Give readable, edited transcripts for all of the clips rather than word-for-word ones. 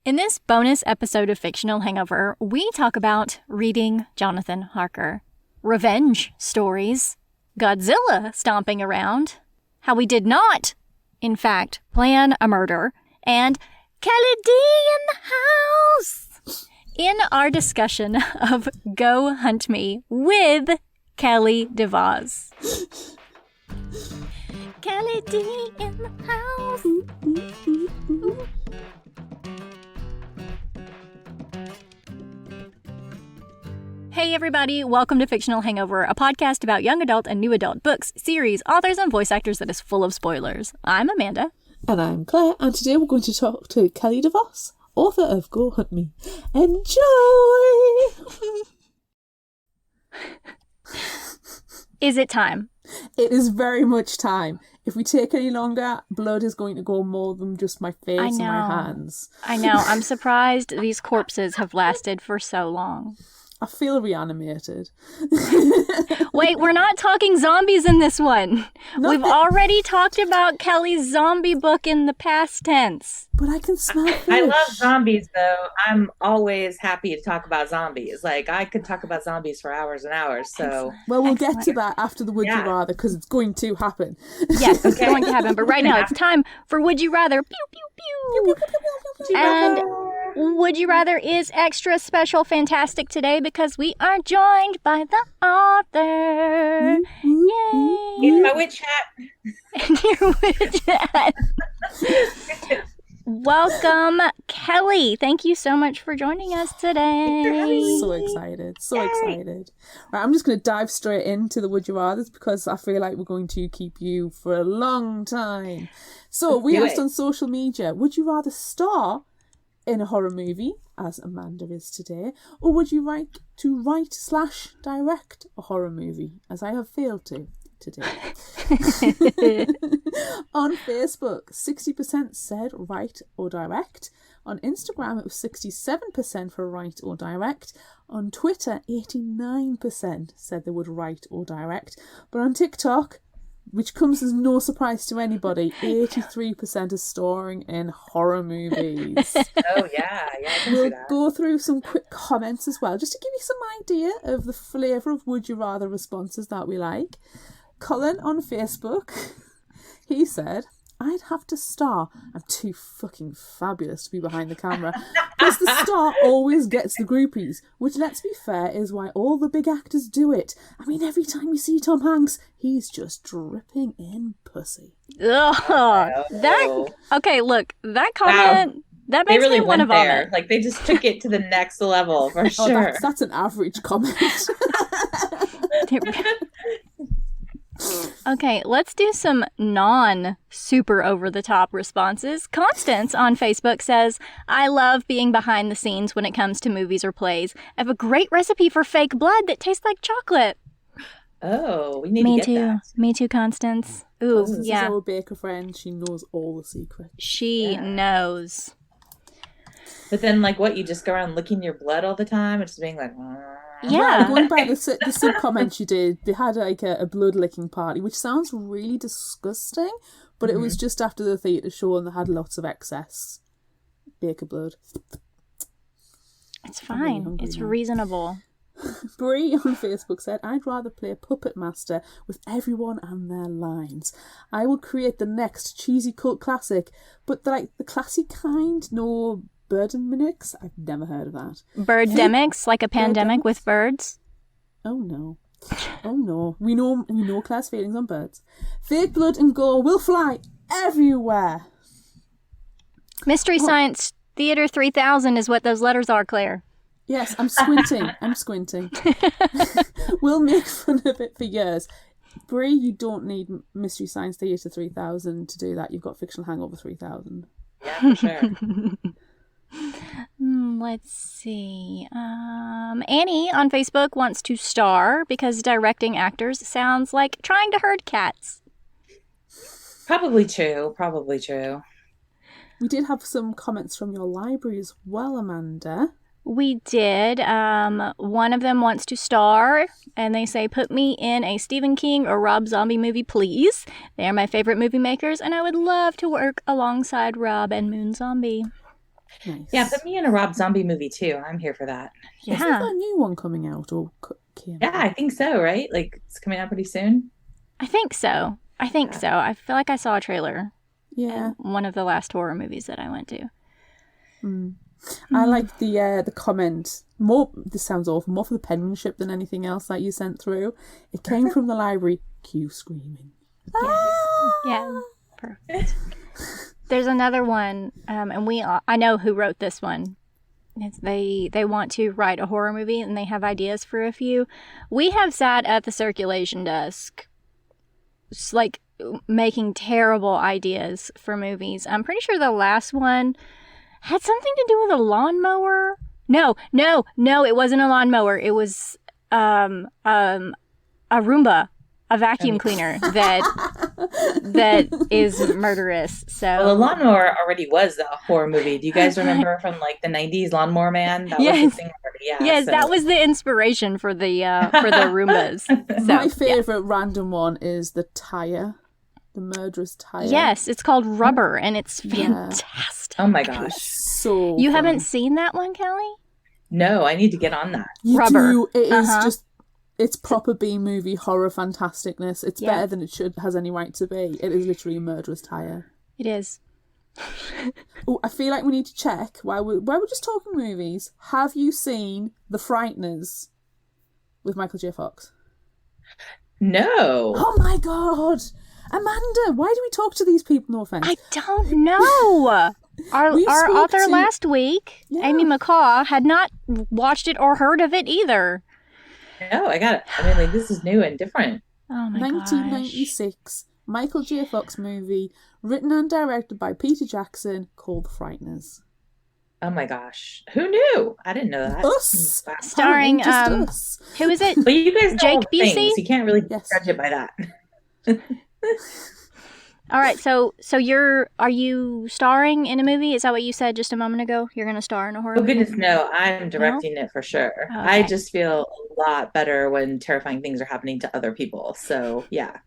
In this bonus episode of Fictional Hangover, we talk about reading Jonathan Harker, revenge stories, Godzilla stomping around, how we did not, in fact, plan a murder, and Kelly D in the house. In our discussion of Go Hunt Me with Kelly deVos. Kelly D in the house. Hey everybody, welcome to Fictional Hangover, a podcast about young adult and new adult books, series, authors, and voice actors that is full of spoilers. I'm Amanda. And I'm Claire, and today we're going to talk to Kelly deVos, author of Go Hunt Me. Enjoy! Is it time? It is very much time. If we take any longer, blood is going to go more than just my face and my hands. I know. I'm surprised these corpses have lasted for so long. I feel reanimated. Wait, we're not talking zombies in this one. We've already talked about Kelly's zombie book in the past tense. But I can smell fish. I love zombies, though. I'm always happy to talk about zombies. Like, I could talk about zombies for hours and hours, so... Well, we'll get to that after the Would You Rather, because it's going to happen. Yes, it's going to happen. But right now, it's time for Would You Rather. Pew, pew, pew. And Would You Rather is extra special fantastic today because we are joined by the author. Yay! Here's my witch hat. And your witch hat. Welcome, Kelly. Thank you so much for joining us today. So excited. So excited. Right, I'm just going to dive straight into the Would You Rathers because I feel like we're going to keep you for a long time. So we asked on social media, would you rather star in a horror movie, as Amanda is today, or would you like to write/direct a horror movie, as I have failed to today? On Facebook, 60% said write or direct. On Instagram, it was 67% for write or direct. On Twitter, 89% said they would write or direct. But on TikTok, which comes as no surprise to anybody, 83% are starring in horror movies. Oh, yeah, I can We'll see that. go through some quick comments as well, just to give you some idea of the flavour of Would You Rather responses that we like. Colin on Facebook, he said, I'd have to star. I'm too fucking fabulous to be behind the camera. Because the star always gets the groupies, which, let's be fair, is why all the big actors do it. I mean, every time you see Tom Hanks, he's just dripping in pussy. Okay, look, that comment... Wow. That They makes really me want to went there. vomit. Like, they just took it to the next level, for sure. That's an average comment. Okay, let's do some non-super over-the-top responses. Constance on Facebook says, I love being behind the scenes when it comes to movies or plays. I have a great recipe for fake blood that tastes like chocolate. Oh, we need to get that. Me too, Constance. Ooh, This yeah. is our baker friend. She knows all the secrets. She knows. But then, like, what, you just go around licking your blood all the time and just being like... Yeah. Right, going by the sub-comments you did, they had like a blood-licking party, which sounds really disgusting, but it was just after the theatre show and they had lots of excess baker blood. It's fine. It's reasonable. Brie on Facebook said, I'd rather play puppet master with everyone and their lines. I will create the next cheesy cult classic, but like the classy kind, no birdemics. I've never heard of that. Birdemics, like a pandemic with birds? Oh no. Oh no. We know Claire's feelings on birds. Fake blood and gore will fly everywhere. Mystery Science Theater 3000 is what those letters are, Claire. Yes, I'm squinting. We'll make fun of it for years. Brie, you don't need Mystery Science Theater 3000 to do that. You've got Fictional Hangover 3000. Yeah, for sure. Let's see. Annie on Facebook wants to star because directing actors sounds like trying to herd cats. Probably true. We did have some comments from your library as well, Amanda. We did. One of them wants to star, and they say, put me in a Stephen King or Rob Zombie movie, please. They are my favorite movie makers, and I would love to work alongside Rob and Moon Zombie. Nice. Yeah, put me in a Rob Zombie movie too. I'm here for that. Isn't Yeah. there a new one coming out or came Yeah, out? I think so, right? Like it's coming out pretty soon. I think so. I feel like I saw a trailer Yeah. at one of the last horror movies that I went to. I like the comment. More, this sounds awful, more for the penmanship than anything else that you sent through. It came from the library. Q screaming. Yeah, perfect. There's another one, and I know who wrote this one. They want to write a horror movie, and they have ideas for a few. We have sat at the circulation desk, like making terrible ideas for movies. I'm pretty sure the last one had something to do with a lawnmower. No, it wasn't a lawnmower. It was a Roomba, a vacuum cleaner that is murderous. So Well, the lawnmower already was a horror movie. Do you guys remember from like the 90s Lawnmower Man? That was Yes. the thing already. Yeah. yes, so- that was the inspiration for the Roombas. So, My favourite random one is the tire. The murderous tire. yes, it's called Rubber, and it's Yeah. fantastic. Oh my gosh. So You fun. haven't seen that one, Kelly? No, I need to get on that. You Rubber. do. It is Uh-huh. just. It's proper B movie horror fantasticness. It's Yeah. better than it has any right to be. It is literally a murderous tire. It is. Oh, I feel like we need to check while we're just talking movies. Have you seen The Frighteners with Michael J. Fox? No. Oh my god, Amanda! Why do we talk to these people? No offense. I don't know. Our We spoke author to- last week, Yeah. Amy McCaw, had not watched it or heard of it either. No, I got it. I mean, like, this is new and different. Oh my gosh. 1996 Michael J. Fox movie, written and directed by Peter Jackson, called The Frighteners. Oh my gosh. Who knew? I didn't know that. Us, Wow. Starring, Apparently just us. Who is it? But you guys know Jake all the Busey? things. You can't really Yes. judge it by that. All right, so are you starring in a movie? Is that what you said just a moment ago? You're going to star in a horror Oh movie? goodness, no! I'm directing it for sure. Okay. I just feel a lot better when terrifying things are happening to other people. So yeah.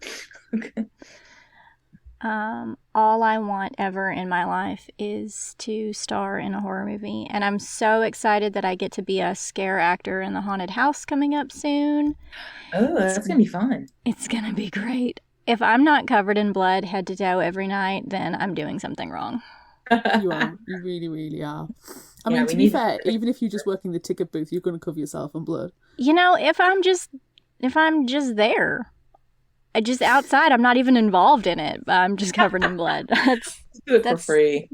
All I want ever in my life is to star in a horror movie, and I'm so excited that I get to be a scare actor in the haunted house coming up soon. Oh, that's gonna be fun. It's going to be great. If I'm not covered in blood head to toe every night, then I'm doing something wrong. You are. You really, really are. I Yeah, mean, we to be need- fair, even if you just work in the ticket booth, you're going to cover yourself in blood. You know, if I'm just there, just outside, I'm not even involved in it. I'm just covered in blood. That's Do it for That's- free.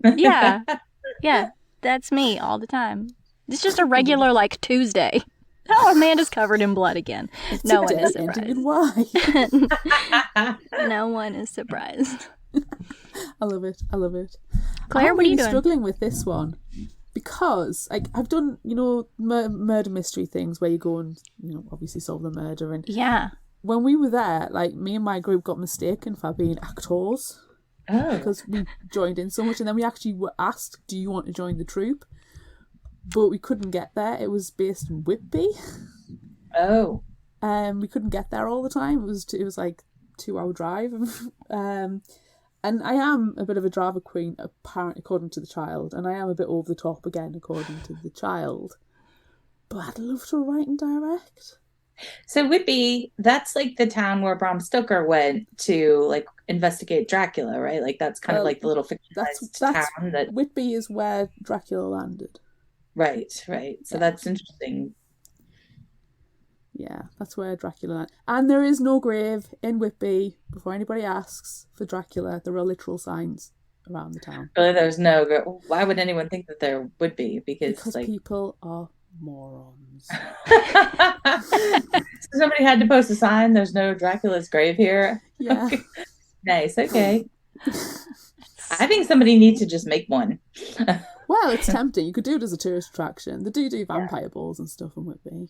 yeah, that's me all the time. It's just a regular like Tuesday. Oh, Amanda's covered in blood again. No one is Today, ending surprised. in Y. No one is surprised. I love it. I love it. Claire, I'm what are you really doing? struggling with this one because I've done, murder mystery things where you go and, obviously solve the murder. And Yeah. when we were there, like, me and my group got mistaken for being actors Oh, because we joined in so much. And then we actually were asked, do you want to join the troupe? But we couldn't get there. It was based in Whitby. oh, We couldn't get there all the time. It was like 2-hour drive. And I am a bit of a drama queen, apparently, according to the child, and I am a bit over the top again, according to the child. But I'd love to write and direct. so Whitby, that's like the town where Bram Stoker went to like investigate Dracula, right? Like that's kind of Well, like the little fictionalized that's town that. Whitby is where Dracula landed. Right. So Yeah. that's interesting. Yeah, that's where Dracula landed. And there is no grave in Whitby. Before anybody asks for Dracula, there are literal signs around the town. Really, there's no. Why would anyone think that there would be? Because like people are morons. so somebody had to post a sign. There's no Dracula's grave here. Yeah. Nice. Okay. I think somebody needs to just make one. Well, it's tempting. You could do it as a tourist attraction. They do vampire balls and stuff in Whitby.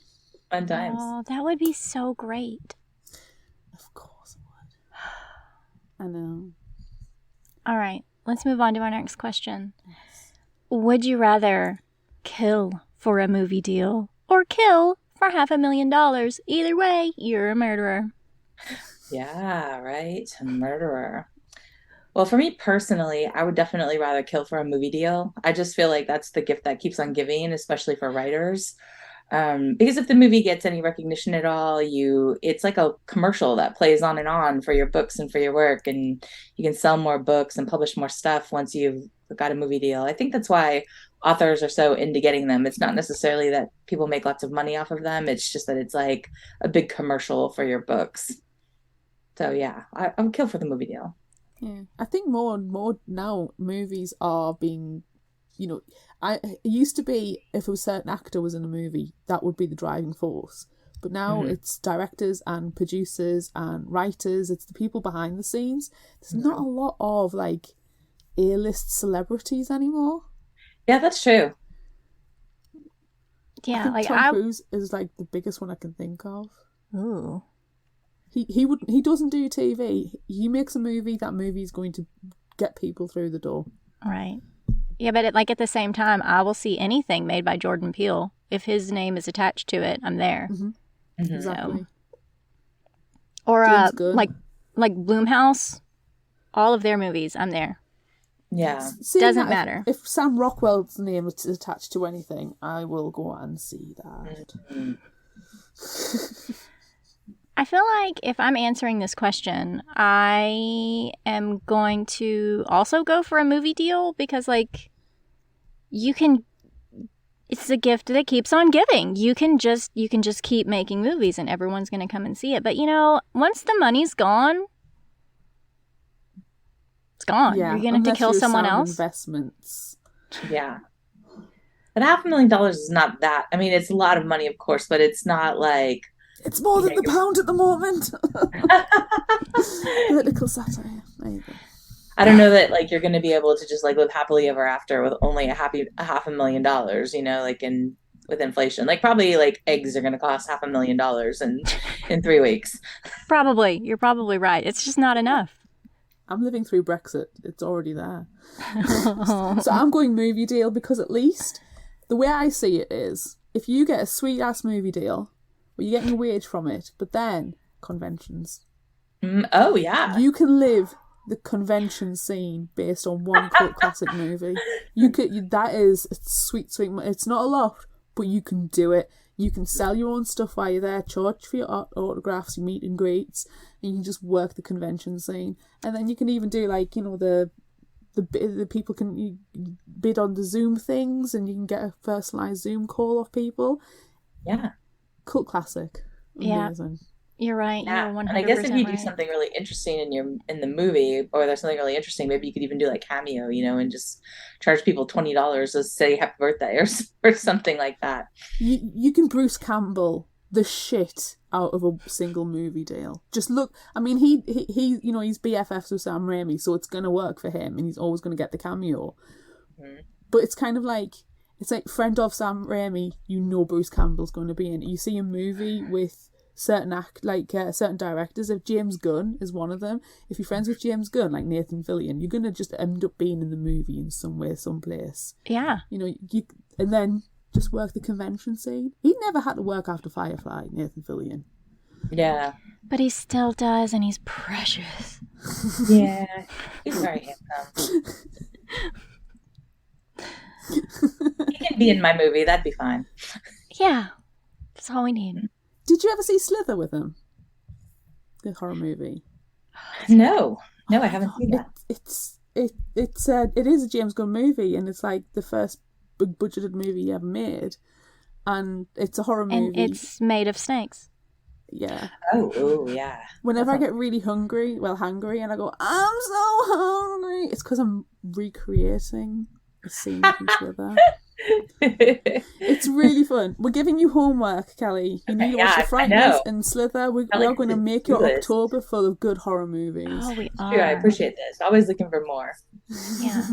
Fun times. Oh, that would be so great. Of course it would. I know. All right, let's move on to our next question. Would you rather kill for a movie deal or kill for $500,000? Either way, you're a murderer. Yeah. Right. A murderer. Well, for me personally, I would definitely rather kill for a movie deal. I just feel like that's the gift that keeps on giving, especially for writers. Because if the movie gets any recognition at all, it's like a commercial that plays on and on for your books and for your work, and you can sell more books and publish more stuff once you've got a movie deal. I think that's why authors are so into getting them. It's not necessarily that people make lots of money off of them. It's just that it's like a big commercial for your books. So yeah, I would kill for the movie deal. Yeah, I think more and more now movies are being, it used to be if a certain actor was in a movie, that would be the driving force. But now it's directors and producers and writers. It's the people behind the scenes. There's not a lot of like A-list celebrities anymore. Yeah, that's true. Yeah, I think like Tom Cruise is like the biggest one I can think of. Ooh. He doesn't do TV. He makes a movie. That movie is going to get people through the door. Right. Yeah, but at the same time, I will see anything made by Jordan Peele. If his name is attached to it, I'm there. Exactly. So. Or like Blumhouse, all of their movies, I'm there. Yeah. Doesn't matter. If Sam Rockwell's name is attached to anything, I will go and see that. I feel like if I'm answering this question, I am going to also go for a movie deal because, like, it's a gift that keeps on giving. You can just keep making movies and everyone's going to come and see it. But, once the money's gone, it's gone. Yeah, you're going to have to kill someone else. Investments. Yeah. But $500,000 is not that. I mean, it's a lot of money, of course, but it's not like... It's more than the pound at the moment. Political satire. There you go. I don't know that like you're going to be able to just like live happily ever after with only a $500,000, like with inflation. Like probably like eggs are going to cost $500,000 in 3 weeks. Probably. You're probably right. It's just not enough. I'm living through Brexit. It's already there. So I'm going movie deal because at least the way I see it is if you get a sweet ass movie deal, well, you're getting a wage from it, but then conventions. Oh, yeah. You can live the convention scene based on one cult classic movie. That is sweet. It's not a lot, but you can do it. You can sell your own stuff while you're there, charge for your autographs, your meet and greets, and you can just work the convention scene. And then you can even do like, the people can bid on the Zoom things, and you can get a personalized Zoom call off people. Yeah. Cult classic. Amazing. Yeah. You're right. Yeah. You're 100% and I guess if you do right. something really interesting in the movie, or there's something really interesting, maybe you could even do like cameo, and just charge people $20 to say happy birthday or something like that. You can Bruce Campbell the shit out of a single movie deal. Just look. I mean, he he's BFFs with Sam Raimi, so it's gonna work for him, and he's always gonna get the cameo. But it's kind of like. It's like friend of Sam Raimi, Bruce Campbell's going to be in it. You see a movie with certain directors. If James Gunn is one of them, if you're friends with James Gunn, like Nathan Fillion, you're going to just end up being in the movie in some way, someplace. Yeah. And then just work the convention scene. He never had to work after Firefly, Nathan Fillion. Yeah. But he still does, and he's precious. Yeah. He's very handsome. He can be in my movie. That'd be fine. Yeah. That's all we need. Did you ever see Slither with him? The horror movie. No, I haven't seen that. It is a James Gunn movie, and it's like the first big budgeted movie he ever made, and it's a horror movie. And it's made of snakes. Yeah. Oh, yeah. Whenever I get really hungry, and I go, I'm so hungry, it's because I'm recreating a scene from Slither. It's really fun. We're giving you homework, Kelly. You need to watch The Frighteners and Slither. We are going to make your October full of good horror movies. Oh, we are. Sure, I appreciate this. Always looking for more. Yeah.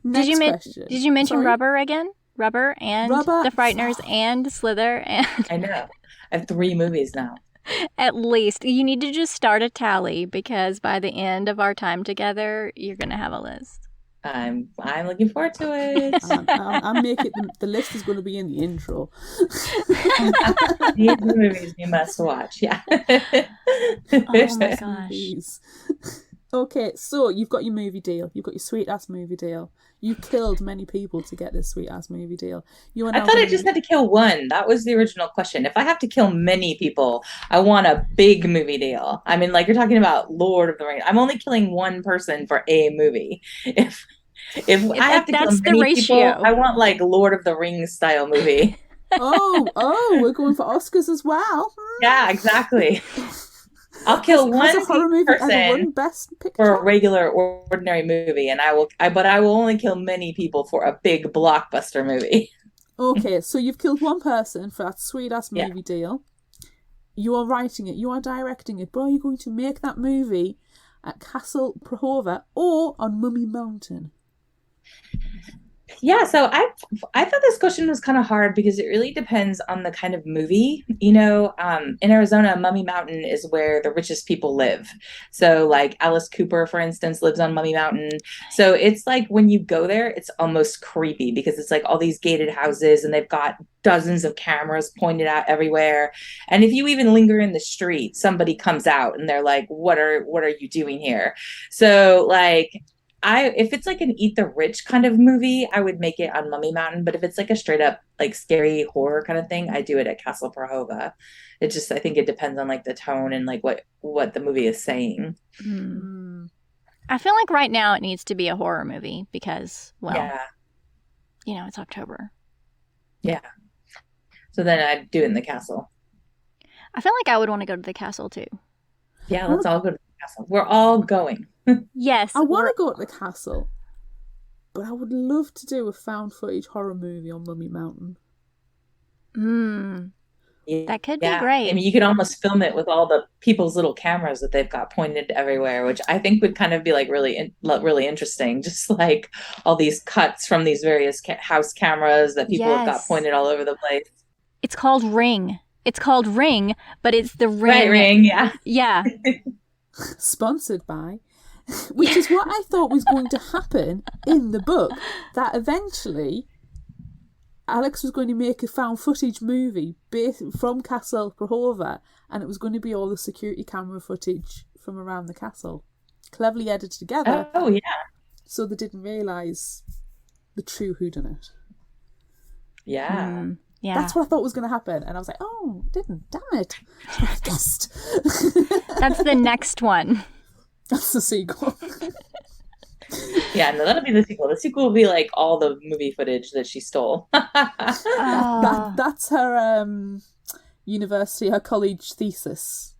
Next question. Did you mention Rubber again? Rubber and The Frighteners and Slither and I know. I have 3 movies now. At least. You need to just start a tally because by the end of our time together, you're going to have a list. I'm looking forward to it. I'm making the list is going to be in the intro. These movies you must watch. Yeah. Oh my gosh. Okay, so you've got your movie deal. You've got your sweet-ass movie deal. You killed many people to get this sweet-ass movie deal. You are I now thought I going just to... had to kill one. That was the original question. If I have to kill many people, I want a big movie deal. I mean, like you're talking about Lord of the Rings. I'm only killing one person for a movie. If I have to kill That's the many people, ratio. I want like Lord of the Rings style movie. Oh, we're going for Oscars as well. Yeah, exactly. I'll Has kill a one horror movie ever person won Best for Picture? a regular ordinary movie, and but I will only kill many people for a big blockbuster movie. Okay, so you've killed one person for that sweet-ass Yeah. movie deal. You are writing it, you are directing it, but are you going to make that movie at Castle Prahova or on Mummy Mountain? Yeah, so I thought this question was kind of hard because it really depends on the kind of movie. You know, in Arizona, Mummy Mountain is where the richest people live. So like Alice Cooper, for instance, lives on Mummy Mountain. So it's like when you go there, it's almost creepy because it's like all these gated houses and they've got dozens of cameras pointed out everywhere. And if you even linger in the street, somebody comes out and they're like, what are you doing here? So like if it's like an Eat the Rich kind of movie, I would make it on Mummy Mountain. But if it's like a straight up like scary horror kind of thing, I do it at Castle Prahova. It just I think it depends on like the tone and like what the movie is saying. I feel like right now it needs to be a horror movie because, well, Yeah. you know, it's October. Yeah. So then I'd do it in the castle. I feel like I would want to go to the castle too. Yeah, let's all go to the castle. We're all going. Yes. I want to go to the castle, but I would love to do a found footage horror movie on Mummy Mountain. That could be great. I mean, you could almost film it with all the people's little cameras that they've got pointed everywhere, which I think would kind of be like really interesting. Just like all these cuts from these various house cameras that people have got pointed all over the place. It's called Ring. It's called Ring, but it's the Ring. Right, Ring, yeah. Yeah. Sponsored by, which is what I thought was going to happen in the book, that eventually Alex was going to make a found footage movie based from Castle Prahova, and it was going to be all the security camera footage from around the castle, cleverly edited together. Oh, yeah. So they didn't realise the true whodunit. Yeah. Yeah. That's what I thought was going to happen. And I was like, oh, it didn't. Damn it. I guessed. That's the next one. That's the sequel. Yeah, no, that'll be the sequel. The sequel will be like all the movie footage that she stole. That's her university, her college thesis.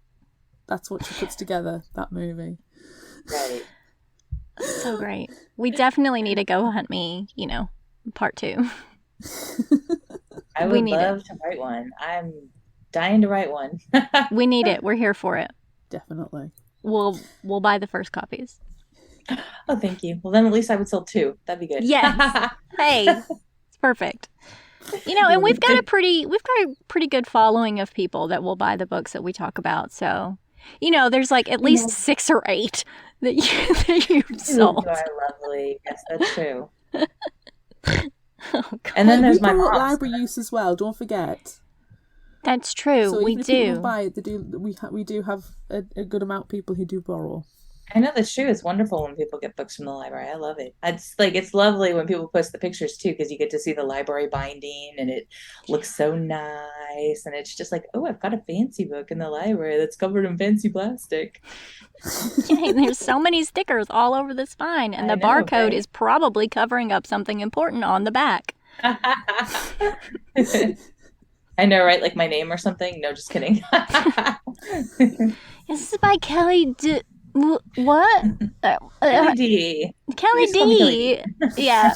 That's what she puts together, that movie. Right. So great. We definitely need a Go Hunt Me, part 2. I would love to write one. I'm dying to write one. We need it. We're here for it. Definitely. We'll buy the first copies. Oh, thank you. Well, then at least I would sell 2. That'd be good. Yes. Hey, it's perfect. And we've got a pretty good following of people that will buy the books that we talk about. So, there's like at least 6 or 8 that you've sold. You are lovely. Yes, that's true. Oh, and then there's we my promote mom's. library use as well. Don't forget. That's true. So we even if do. people don't buy it, we do have a good amount of people who do borrow. I know that's true. It's wonderful when people get books from the library. I love it. It's lovely when people post the pictures too, because you get to see the library binding and it looks so nice. And it's just like, oh, I've got a fancy book in the library that's covered in fancy plastic. Yeah, there's so many stickers all over the spine, and the barcode is probably covering up something important on the back. I know, right? Like my name or something? No, just kidding. This is by Kelly what? Kelly D. Kelly D. Yeah.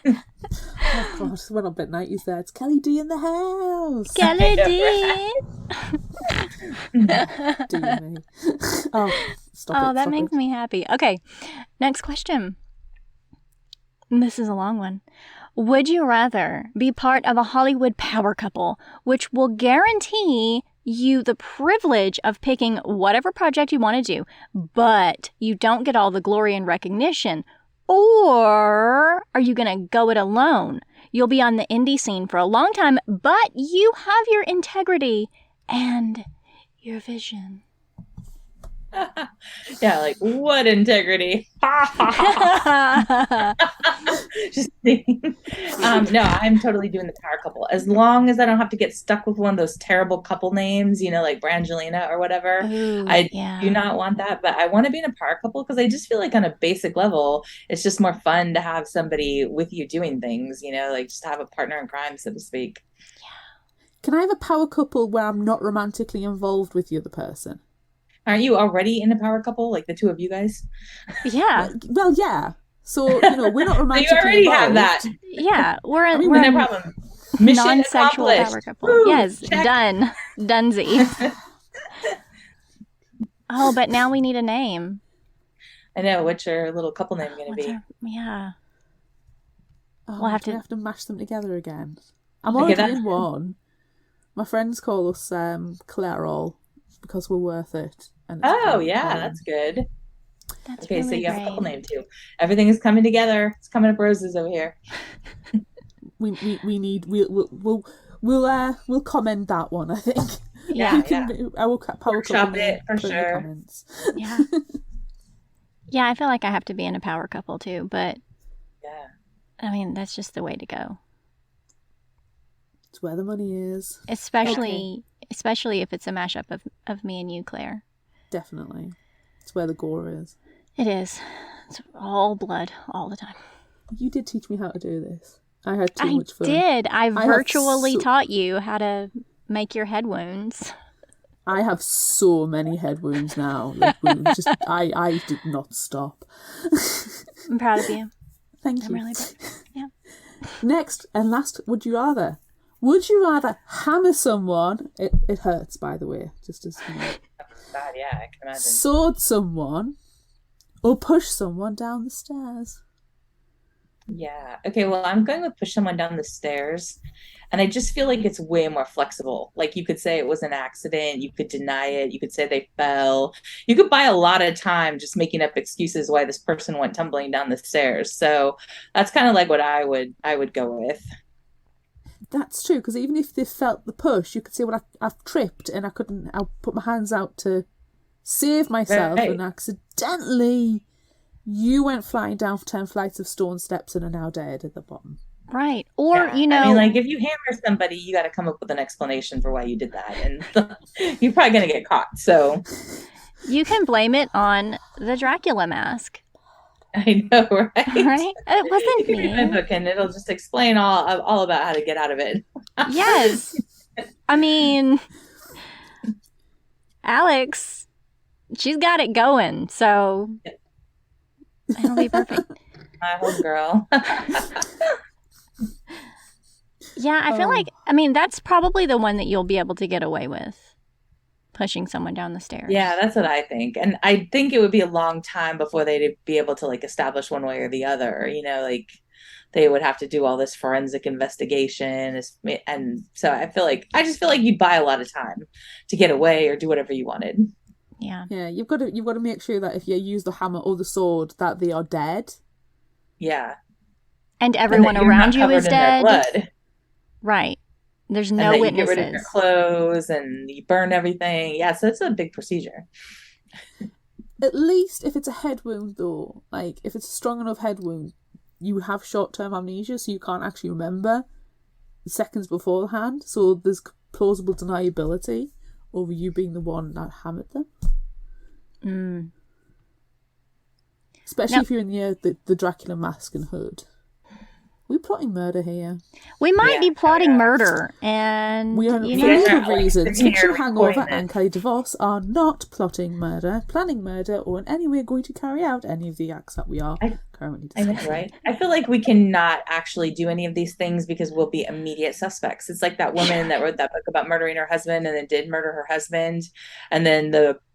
Oh God, went on bit 90s there. It's Kelly D in the house. Kelly D. Dear me. Oh, stop it. Oh, that stop makes it. me happy. Okay, next question. This is a long one. Would you rather be part of a Hollywood power couple, which will guarantee you the privilege of picking whatever project you want to do, but you don't get all the glory and recognition? Or are you going to go it alone? You'll be on the indie scene for a long time, but you have your integrity and your vision. Yeah, like what integrity? Just kidding. No, I'm totally doing the power couple. As long as I don't have to get stuck with one of those terrible couple names, like Brangelina or whatever. Ooh, I do yeah. not want that, but I want to be in a power couple because I just feel like on a basic level, it's just more fun to have somebody with you doing things, like just have a partner in crime, so to speak. Can I have a power couple where I'm not romantically involved with the other person? Aren't you already in a power couple, like the two of you guys? Yeah. Well, yeah. So, we're not So you romantically already involved. have that. Yeah. We're I mean, we're No a problem. Mission non-sexual accomplished. power couple. Woo, Yes, check. done. Dunsy. Oh, but now we need a name. I know. What's your little couple name going to What's be? yeah. Oh, We'll have do we to- have to mash them together again? I'm Okay, already in one. My friends call us Collateral because we're worth it. And it's Oh, very yeah, common. that's good. That's Okay, so really you have a great. couple name too. Everything is coming together. It's coming up roses over here. We need we'll comment that one. I think. Yeah. I will power Workshop couple it, for put in the sure. comments. Yeah. Yeah, I feel like I have to be in a power couple too, but Yeah. I mean, that's just the way to go. It's where the money is. Especially if it's a mashup of me and you, Claire. Definitely. It's where the gore is. It is. It's all blood all the time. You did teach me how to do this. I had too I much fun. did. I have virtually taught you how to make your head wounds. I have so many head wounds now. Like, wounds. I did not stop. I'm proud of you. Thank I'm you. really proud. Yeah. Next and last, would you rather? Would you rather hammer someone? It hurts, by the way. Just as God, yeah, I can imagine. sword someone, or push someone down the stairs. Yeah. Okay, well, I'm going with push someone down the stairs. And I just feel like it's way more flexible. Like you could say it was an accident, you could deny it, you could say they fell. You could buy a lot of time just making up excuses why this person went tumbling down the stairs. So that's kind of like what I would go with. That's true, because even if they felt the push, you could say, well, I've tripped and I put my hands out to save myself, Right. and accidentally you went flying down 10 flights of stone steps and are now dead at the bottom. Right. Or, Yeah. you know, I mean, like if you hammer somebody, you got to come up with an explanation for why you did that. And you're probably going to get caught. So you can blame it on the Dracula mask. I know, right? Right? It You wasn't can read my me. book and it'll just explain all about how to get out of it. Yes. I mean, Alex, she's got it going, so it'll be perfect. My whole girl. Yeah, I feel like, I mean, that's probably the one that you'll be able to get away with, pushing someone down the stairs. Yeah, that's what I think. And I think it would be a long time before they'd be able to like establish one way or the other, like they would have to do all this forensic investigation. And so I just feel like you'd buy a lot of time to get away or do whatever you wanted. Yeah. Yeah, you've got to make sure that if you use the hammer or the sword, that they are dead. Yeah. And everyone that you're around not you covered is in their dead. blood. Right. There's And no that you witnesses. get rid of your clothes and you burn everything. Yeah, so it's a big procedure. At least if it's a head wound, though, like if it's a strong enough head wound, you have short-term amnesia, so you can't actually remember the seconds beforehand. So there's plausible deniability over you being the one that hammered them. Mm. Especially Now- if you're in the Dracula mask and hood. We're plotting murder here. We might Yeah, be plotting yeah. murder, and We are, you for know, guys legal are, like, reasons, sitting here Fictional Hangover recording and Kelly DeVos are not plotting murder, planning murder, or in any way going to carry out any of the acts that we are currently I know, discussing. right? I feel like we cannot actually do any of these things because we'll be immediate suspects. It's like that woman that wrote that book about murdering her husband and then did murder her husband. And then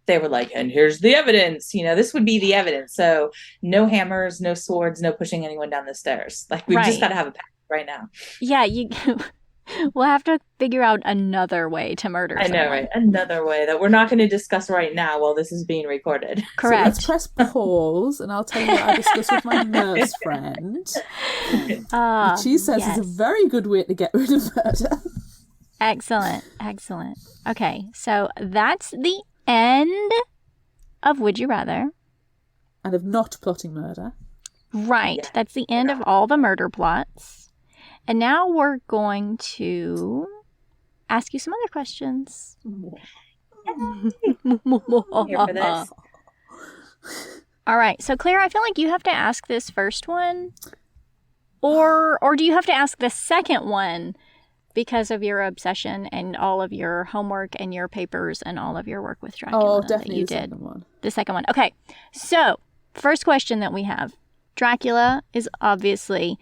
they were like, and here's the evidence. This would be the evidence. So no hammers, no swords, no pushing anyone down the stairs. Like we've just Right. got to have a pact right now. yeah, we'll have to figure out another way to murder I know, someone. right? Another way that we're not going to discuss right now while this is being recorded. So Correct. let's press pause and I'll tell you what I discussed with my nurse friend. Ah, She says yes. it's a very good way to get rid of murder. Excellent. Okay, so that's the end of Would You Rather. And of not plotting murder. Right. Yeah. That's the end of all the murder plots. And now we're going to ask you some other questions. I'm here for this. All right. So, Claire, I feel like you have to ask this first one. Or do you have to ask the second one because of your obsession and all of your homework and your papers and all of your work with Dracula? Oh, definitely you the did. second one. The second one. Okay. So, first question that we have. Dracula is obviously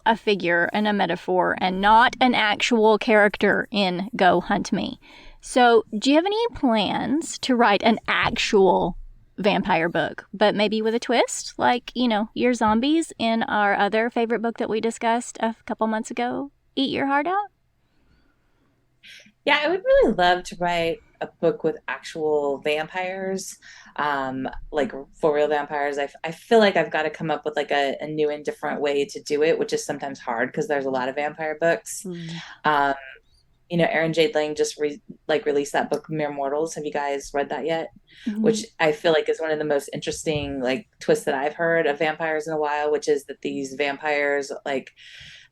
a figure and a metaphor and not an actual character in Go Hunt Me. So, do you have any plans to write an actual vampire book, but maybe with a twist, like, Your Zombies in our other favorite book that we discussed a couple months ago, Eat Your Heart Out? Yeah, I would really love to write a book with actual vampires, like for real vampires. I feel like I've got to come up with like a new and different way to do it, which is sometimes hard because there's a lot of vampire books. Um, Erin Jade Lang just released that book, Mere Mortals. Have you guys read that yet? Mm-hmm. Which I feel like is one of the most interesting like twists that I've heard of vampires in a while, which is that these vampires, like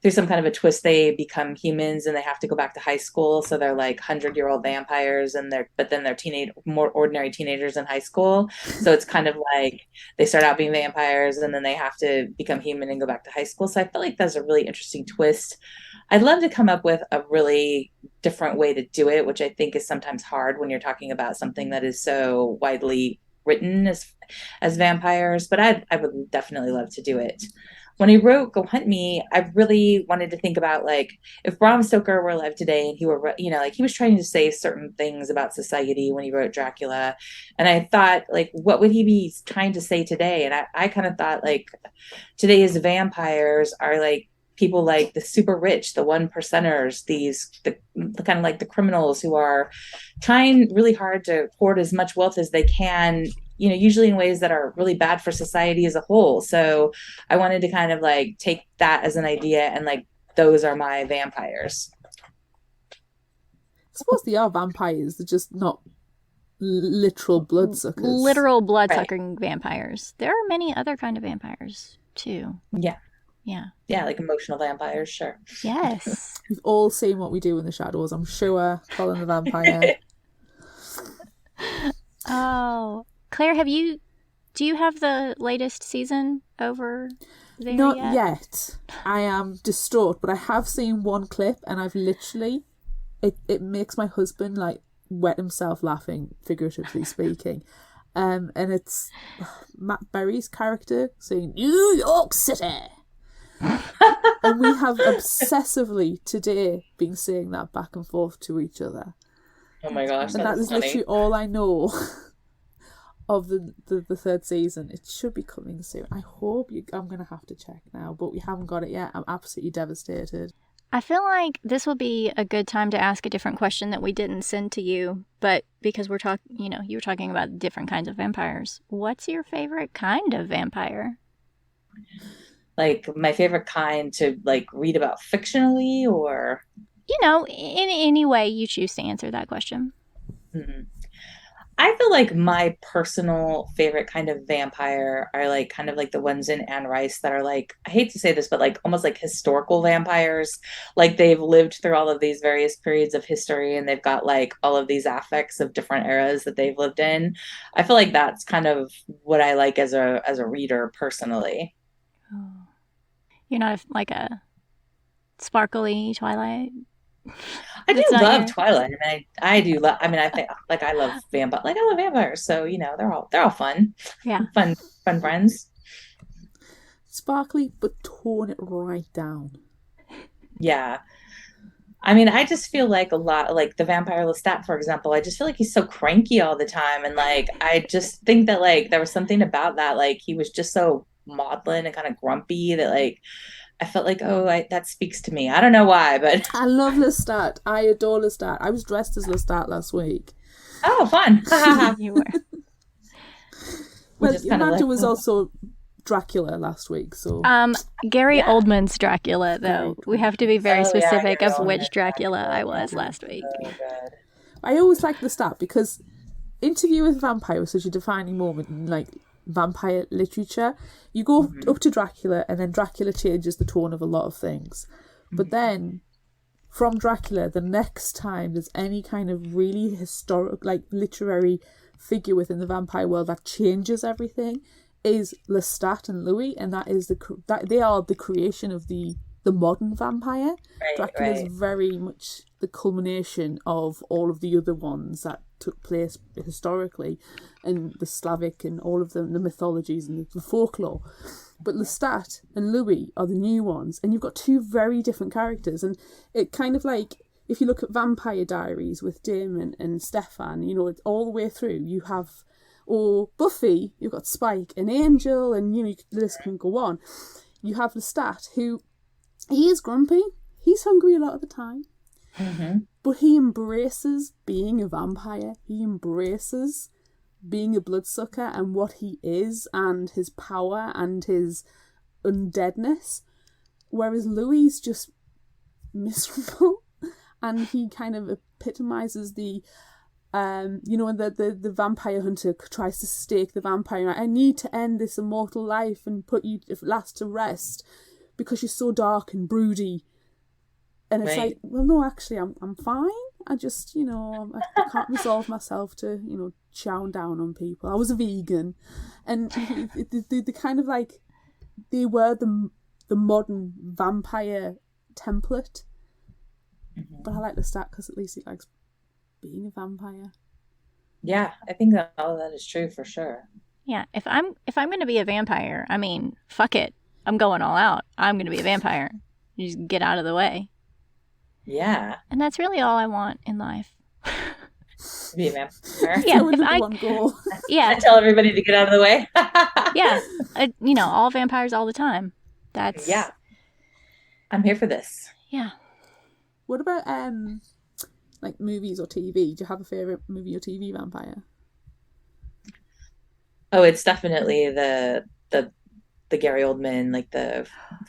through some kind of a twist, they become humans and they have to go back to high school. So they're like 100-year-old vampires, but then they're more ordinary teenagers in high school. So it's kind of like they start out being vampires and then they have to become human and go back to high school. So I feel like that's a really interesting twist. I'd love to come up with a really different way to do it, which I think is sometimes hard when you're talking about something that is so widely written as vampires, but I would definitely love to do it. When I wrote Go Hunt Me, I really wanted to think about like if Bram Stoker were alive today and he were, like he was trying to say certain things about society when he wrote Dracula. And I thought like, what would he be trying to say today? And I kind of thought like today's vampires are like people like the super rich, the 1%ers, the kind of like the criminals who are trying really hard to hoard as much wealth as they can, usually in ways that are really bad for society as a whole. So I wanted to kind of like take that as an idea and like, those are my vampires. I suppose they are vampires. They're just not literal bloodsuckers. Literal blood-sucking vampires. There are many other kind of vampires, too. Yeah. Yeah. Yeah, like emotional vampires, sure. Yes. We've all seen What We Do in the Shadows, I'm sure. Colin the Vampire. Oh. Claire, do you have the latest season over there Not yet? yet. I am distraught, but I have seen one clip and I've literally, it makes my husband like wet himself laughing, figuratively speaking. And it's Matt Berry's character saying, New York City. And we have obsessively today been saying that back and forth to each other. Oh my gosh, and that is literally all I know of the third season. It should be coming soon. I hope I'm going to have to check now, but we haven't got it yet. I'm absolutely devastated. I feel like this would be a good time to ask a different question that we didn't send to you, but because we're talking, you were talking about different kinds of vampires. What's your favorite kind of vampire? Like my favorite kind to like read about fictionally or? In any way you choose to answer that question. Mm-hmm. I feel like my personal favorite kind of vampire are like kind of like the ones in Anne Rice that are like, I hate to say this, but like almost like historical vampires. Like they've lived through all of these various periods of history and they've got like all of these affects of different eras that they've lived in. I feel like that's kind of what I like as a reader personally. Oh. You're not like a sparkly Twilight? I do love Twilight. I do love. I think like I love vampires. So they're all fun. Yeah, fun friends. Sparkly, but tone it right down. Yeah, I just feel like a lot like the vampire Lestat, for example. I just feel like he's so cranky all the time, and like I just think that like there was something about that. Like he was just so maudlin and kind of grumpy that like. I felt like, that speaks to me. I don't know why, but... I love Lestat. I adore Lestat. I was dressed as Lestat last week. Oh, fun. You were. Well, Amanda was also Dracula last week, so... Gary Oldman's Dracula, though. We have to be very specific of which Dracula I was last week. Oh, God. I always liked Lestat because Interview with a Vampire was such a defining moment in like vampire literature. You go up to Dracula, and then Dracula changes the tone of a lot of things. But then from Dracula, the next time there's any kind of really historic, like literary figure within the vampire world that changes everything, is Lestat and Louis, and that is that they are the creation of the modern vampire. Dracula is very much the culmination of all of the other ones that took place historically, and the Slavic and all of them, the mythologies and the folklore. But Lestat and Louis are the new ones, and you've got two very different characters. And it kind of like, if you look at Vampire Diaries with Damon and Stefan, you know, it's all the way through. You have, or Buffy, you've got Spike and Angel, and you know, the list can go on. You have Lestat, who he is grumpy, he's hungry a lot of the time, but he embraces being a vampire. He embraces being a bloodsucker and what he is, and his power and his undeadness, whereas Louis just miserable, and he kind of epitomizes the you know, when the vampire hunter tries to stake the vampire, I need to end this immortal life and put you at last to rest because you're so dark and broody. And it's like, well, no, actually, I'm fine. I just, you know, I can't resolve myself to, you know, chow down on people. I was a vegan. And the kind of like, they were the modern vampire template. But I like Lestat because at least he likes being a vampire. Yeah, I think that all of that is true for sure. Yeah, if I'm going to be a vampire, I mean, fuck it. I'm going all out. I'm going to be a vampire. You just get out of the way. Yeah. And that's really all I want in life. Be a vampire. Yeah, That would be one goal. Yeah. I tell everybody to get out of the way. Yeah. You know, all vampires all the time. That's... Yeah. I'm here for this. Yeah. What about like movies or TV? Do you have a favorite movie or TV vampire? Oh, it's definitely the Gary Oldman, like the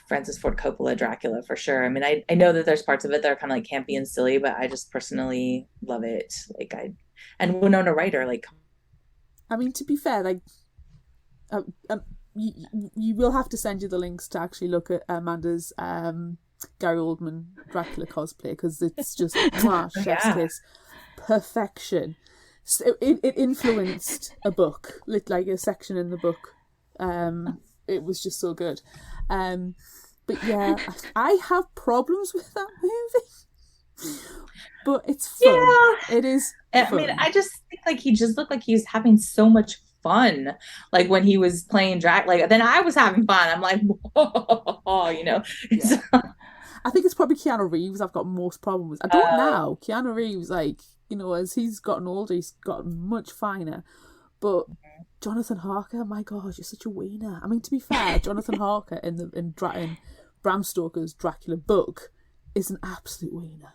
Francis Ford Coppola Dracula for sure. I mean, I know that there's parts of it that are kind of like campy and silly, but I just personally love it. Like and Winona Ryder, like. I mean, to be fair, like, you will have to send you the links to actually look at Amanda's Gary Oldman Dracula cosplay, because it's just chef's kiss perfection. So it influenced a book, like a section in the book. It was just so good. But yeah, I have problems with that movie. But it's fun. Yeah. It is fun. I mean, I just think like he just looked like he was having so much fun. Like when he was playing like then I was having fun. I'm like, whoa, you know. Yeah. I think it's probably Keanu Reeves I've got most problems with. I don't know. Keanu Reeves, like, you know, as he's gotten older, he's gotten much finer. But Jonathan Harker, my God, you're such a wiener. I mean, to be fair, Jonathan Harker in Bram Stoker's Dracula book is an absolute wiener.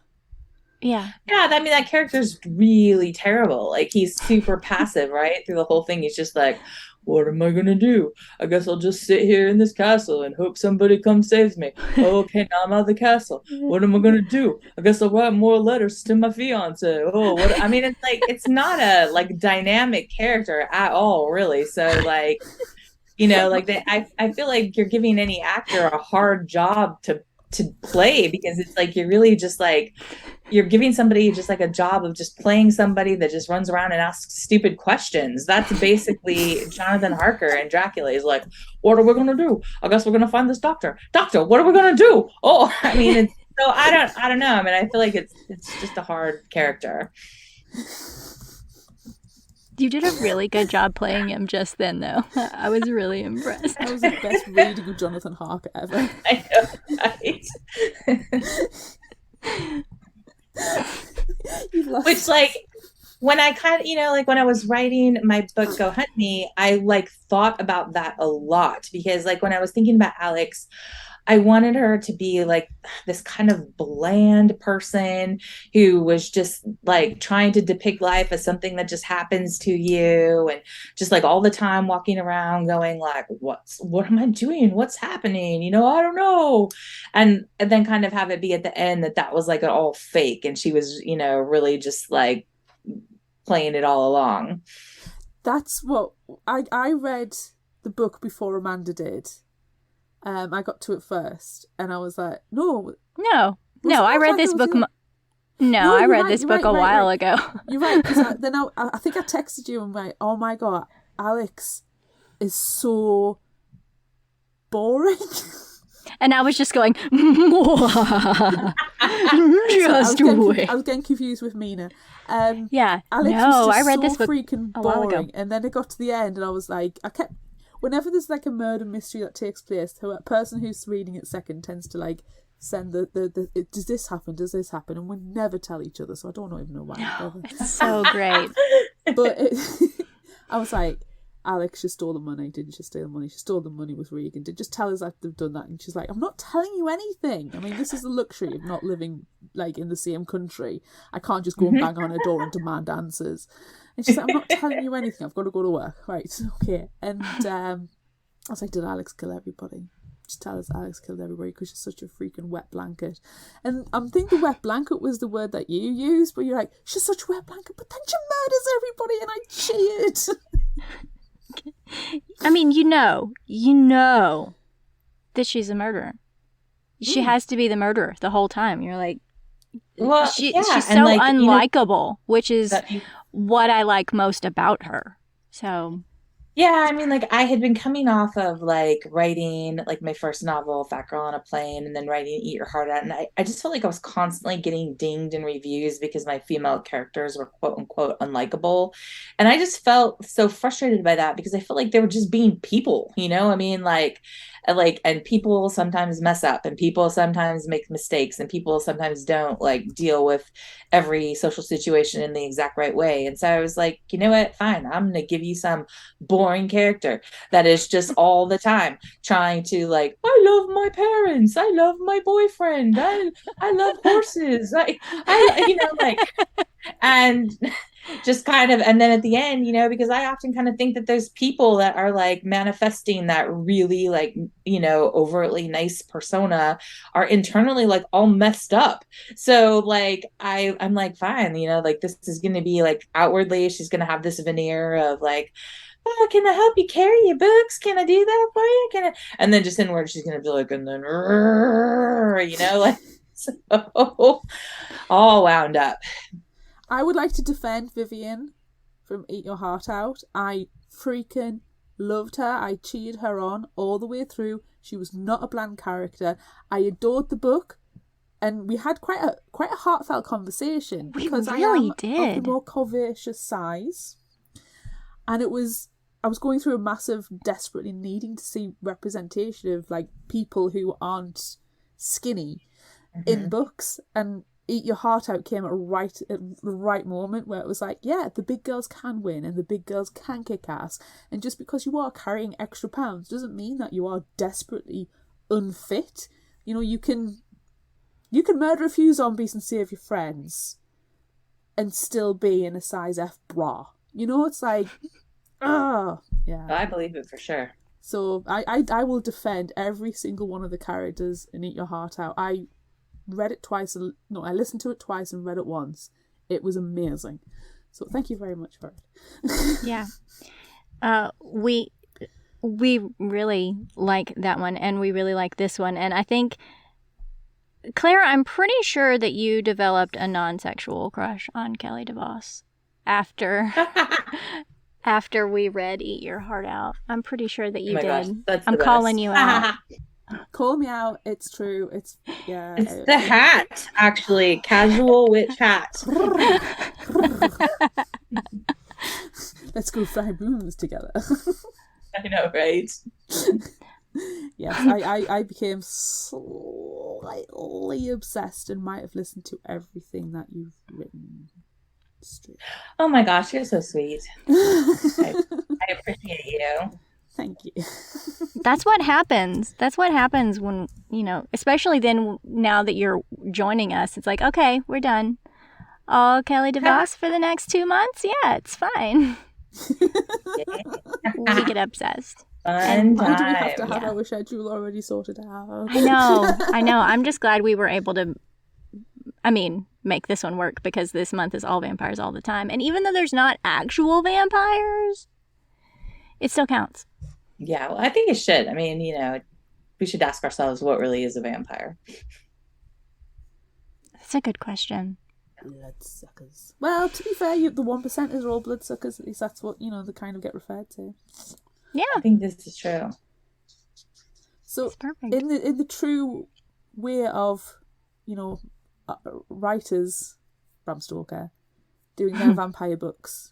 Yeah. Yeah, I mean, that character's really terrible. Like, he's super passive, right? Through the whole thing, he's just like, what am I gonna do? I guess I'll just sit here in this castle and hope somebody comes saves me. Oh, okay, now I'm out of the castle. What am I gonna do? I guess I'll write more letters to my fiance. Oh, what? I mean, it's like, it's not a like dynamic character at all, really. So like, you know, like I feel like you're giving any actor a hard job to play, because it's like you're really just like you're giving somebody just like a job of just playing somebody that just runs around and asks stupid questions. That's basically Jonathan Harker and Dracula. He's like, what are we gonna do? I guess we're gonna find this doctor. What are we gonna do? Oh, I mean, it's so I don't know. I mean, I feel like it's just a hard character. You did a really good job playing him just then, though. I was really impressed. That was the best reading of Jonathan Harker ever. I know, right? Which, like, when I kind of, you know, like when I was writing my book, Go Hunt Me, I like thought about that a lot, because like when I was thinking about Alex, I wanted her to be like this kind of bland person who was just like trying to depict life as something that just happens to you, and just like all the time walking around going like, what am I doing? What's happening? You know, I don't know. And then kind of have it be at the end that was like all fake. And she was, you know, really just like playing it all along. That's what I read the book before Amanda did. I got to it first, and I was like, no, I read this book. I read this book a while ago. You're right, because then I think I texted you and like, oh my god, Alex is so boring. And I was just going, just I was getting confused with Mina. Yeah, Alex was just I read so this book freaking a while ago. boring. And then it got to the end, and I was like, whenever there's like a murder mystery that takes place, the person who's reading it second tends to like send does this happen, and we never tell each other, so I don't even know why. It's so great. But I was like, Alex, she stole the money. Didn't she steal the money? She stole the money with Regan. Just tell us that they've done that. And she's like, I'm not telling you anything. I mean, this is the luxury of not living like in the same country. I can't just go and bang on a door and demand answers. And she's like, I'm not telling you anything. I've got to go to work. Right, okay. And I was like, did Alex kill everybody? Just tell us Alex killed everybody because she's such a freaking wet blanket. And I'm thinking wet blanket was the word that you used, but you're like, she's such a wet blanket, but then she murders everybody, and I cheered. I mean, you know that she's a murderer. She has to be the murderer the whole time. You're like, she's so like, unlikable, which is what I like most about her. So... Yeah, I mean, like, I had been coming off of, like, writing, like, my first novel, Fat Girl on a Plane, and then writing Eat Your Heart Out, and I just felt like I was constantly getting dinged in reviews because my female characters were quote-unquote unlikable, and I just felt so frustrated by that because I felt like they were just being people, you know? I mean, and people sometimes mess up, and people sometimes make mistakes, and people sometimes don't, like, deal with every social situation in the exact right way, and so I was like, you know what, fine, I'm gonna give you some boring character that is just all the time trying to like, I love my parents, I love my boyfriend, I love horses, I you know, like, and just kind of, and then at the end, you know, because I often kind of think that there's people that are like manifesting that really like, you know, overtly nice persona are internally like all messed up. So like I'm like, fine, you know, like this is going to be like outwardly she's going to have this veneer of like, oh, can I help you carry your books? Can I do that for you? Can I? And then just inward she's going to be like, and then you know, like, so all wound up. I would like to defend Vivian from Eat Your Heart Out. I freaking loved her. I cheered her on all the way through. She was not a bland character. I adored the book, and we had quite a heartfelt conversation because I am of the more curvaceous size, and I was going through a massive, desperately needing to see representation of like people who aren't skinny in books, and Eat Your Heart Out came at the right moment where it was like, yeah, the big girls can win and the big girls can kick ass. And just because you are carrying extra pounds doesn't mean that you are desperately unfit. You know, you can murder a few zombies and save your friends and still be in a size F bra. You know, it's like, yeah. I believe it for sure. So I will defend every single one of the characters in Eat Your Heart Out. I read it twice. No, I listened to it twice and read it once. It was amazing. So thank you very much for it. Yeah. We really like that one, and we really like this one. And I think, Claire, I'm pretty sure that you developed a non-sexual crush on Kelly DeVos after we read Eat Your Heart Out. I'm pretty sure that you did. Gosh, I'm calling you out. Call me out. It's true. It's the hat, actually. Casual witch hat. Let's go fry moons together. I know, right? Yes, I became slightly obsessed and might have listened to everything that you've written. Oh my gosh, you're so sweet. I appreciate you. Thank you. That's what happens. That's what happens when, you know, especially then now that you're joining us, it's like, okay, we're done. Oh, Kelly DeVos for the next 2 months? Yeah, it's fine. We get obsessed. And why do we have to have our schedule already sorted out? I know. I'm just glad we were able to, I mean, make this one work because this month is all vampires all the time. And even though there's not actual vampires, it still counts. Yeah, well, I think it should. I mean, we should ask ourselves what really is a vampire. That's a good question. Bloodsuckers. Well, to be fair, the 1% are all bloodsuckers. At least that's what, they kind of get referred to. Yeah. I think this is true. So, in the true way of, writers, Bram Stoker, doing their vampire books,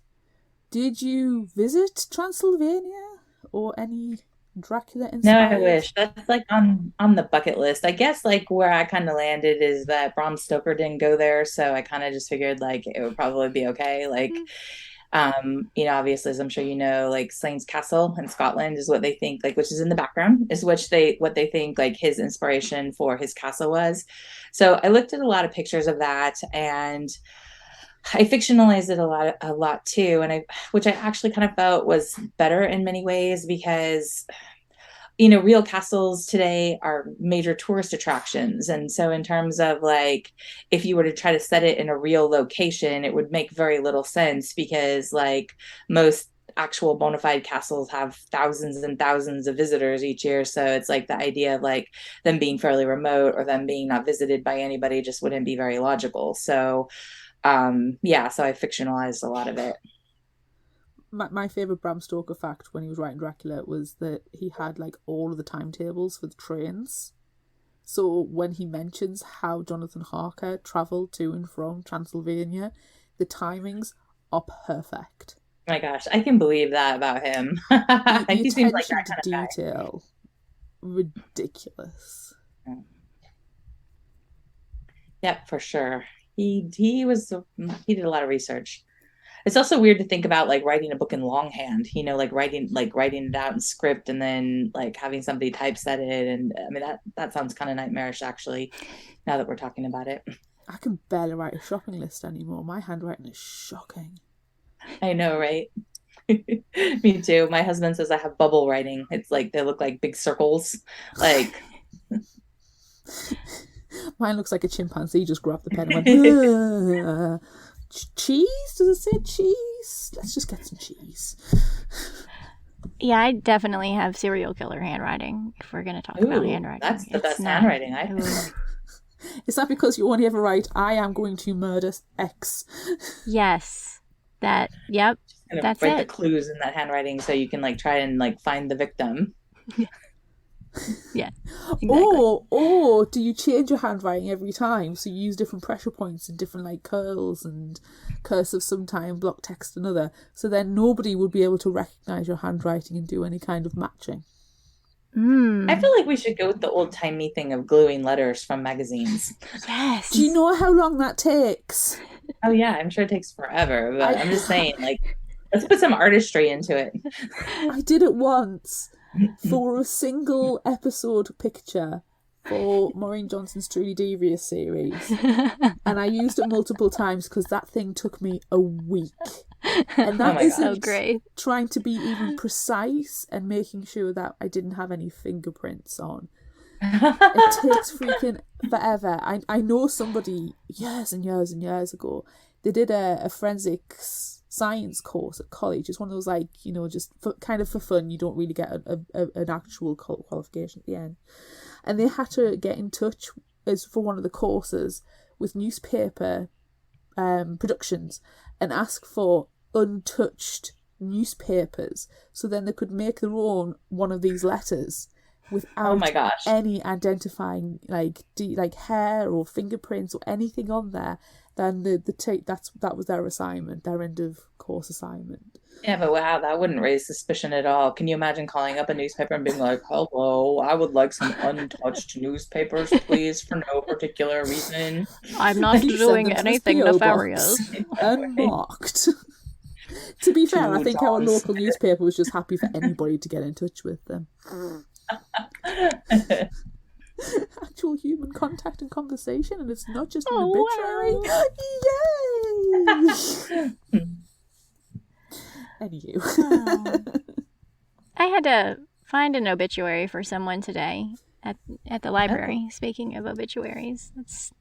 did you visit Transylvania or any Dracula inspired? No, I wish. That's like on the bucket list. I guess like where I kind of landed is that Bram Stoker didn't go there, so I kind of just figured like it would probably be okay. Like, obviously, as I'm sure you know, like Slane's Castle in Scotland is what they think, like, which is in the background, is what they think like his inspiration for his castle was. So I looked at a lot of pictures of that, and I fictionalized it a lot too, and which I actually kind of felt was better in many ways because real castles today are major tourist attractions. And so in terms of like, if you were to try to set it in a real location, it would make very little sense because like most actual bona fide castles have thousands and thousands of visitors each year. So it's like the idea of like them being fairly remote or them being not visited by anybody just wouldn't be very logical. So so I fictionalized a lot of it. My favourite Bram Stoker fact when he was writing Dracula was that he had like all of the timetables for the trains. So when he mentions how Jonathan Harker travelled to and from Transylvania, the timings are perfect. Oh my gosh, I can believe that about him. The he seems like attention that to kind of detail, ridiculous. Yeah, for sure. He did a lot of research. It's also weird to think about like writing a book in longhand, like writing it out in script and then like having somebody typeset it. And I mean, that sounds kind of nightmarish actually, now that we're talking about it. I can barely write a shopping list anymore. My handwriting is shocking. I know, right? Me too. My husband says I have bubble writing. It's like they look like big circles. Like mine looks like a chimpanzee just grabbed the pen and went, cheese? Does it say cheese? Let's just get some cheese. Yeah, I definitely have serial killer handwriting if we're going to talk about handwriting. That's the best handwriting I think. Is that because you only ever write, I am going to murder X? Yes. Yep. That's write it. the clues in that handwriting so you can like try and like find the victim. Yeah. Exactly. Or do you change your handwriting every time? So you use different pressure points and different like curls and cursive sometime, block text another. So then nobody would be able to recognise your handwriting and do any kind of matching. I feel like we should go with the old-timey thing of gluing letters from magazines. Yes. Do you know how long that takes? Oh yeah, I'm sure it takes forever, but I'm just saying, like, let's put some artistry into it. I did it once for a single episode picture for Maureen Johnson's Truly Devious series, and I used it multiple times because that thing took me a week. And that isn't so great. Trying to be even precise and making sure that I didn't have any fingerprints on. It takes freaking forever. I know somebody years and years and years ago, they did a forensics science course at college. It's one of those like, just kind of for fun. You don't really get an actual qualification at the end. And they had to get in touch as for one of the courses with newspaper productions and ask for untouched newspapers so then they could make their own one of these letters without any identifying like hair or fingerprints or anything on there. Then that was their assignment, their end of course assignment. Yeah, but wow, that wouldn't raise suspicion at all. Can you imagine calling up a newspaper and being like, hello, I would like some untouched newspapers, please, for no particular reason. I'm not doing anything nefarious. Unmarked. To be fair, I think our local newspaper was just happy for anybody to get in touch with them. Actual human contact and conversation, and it's not just an obituary. Wow. Yay! Anywho. I had to find an obituary for someone today at the library. Speaking of obituaries, it's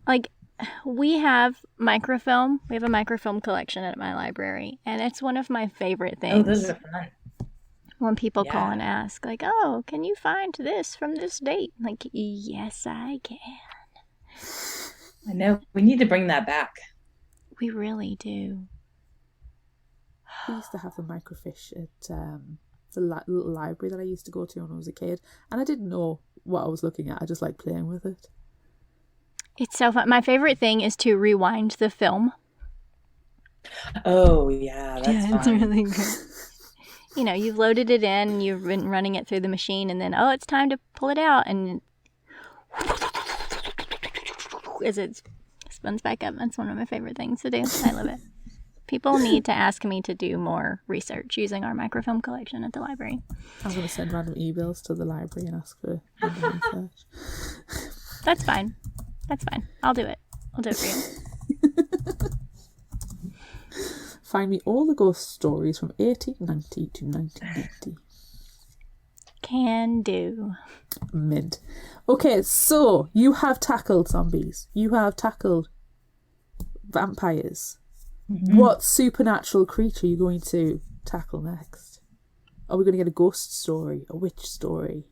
like we have microfilm. We have a microfilm collection at my library, and it's one of my favorite Oh, those things are fun. when people call Yeah. and ask, like, "Oh, can you find this from this date?" Like, yes, I can. I know. We need to bring that back. We really do. We used to have the microfiche at the little library that I used to go to when I was a kid, and I didn't know what I was looking at. I just liked playing with it. It's so fun. My favorite thing is to rewind the film. Oh, yeah, that's Yeah, it's fun. really good. You know, you've loaded it in, you've been running it through the machine, and then, oh, it's time to pull it out, and as it spins back up. That's one of my favorite things to do. I love it. People need to ask me to do more research using our microfilm collection at the library. I'm going to send random emails to the library and ask for random research. That's fine. That's fine. I'll do it. I'll do it for you. Find me all the ghost stories from 1890 to 1990. Can do. Mint. Okay, so you have tackled zombies. You have tackled vampires. Mm-hmm. What supernatural creature are you going to tackle next? Are we going to get a ghost story, a witch story?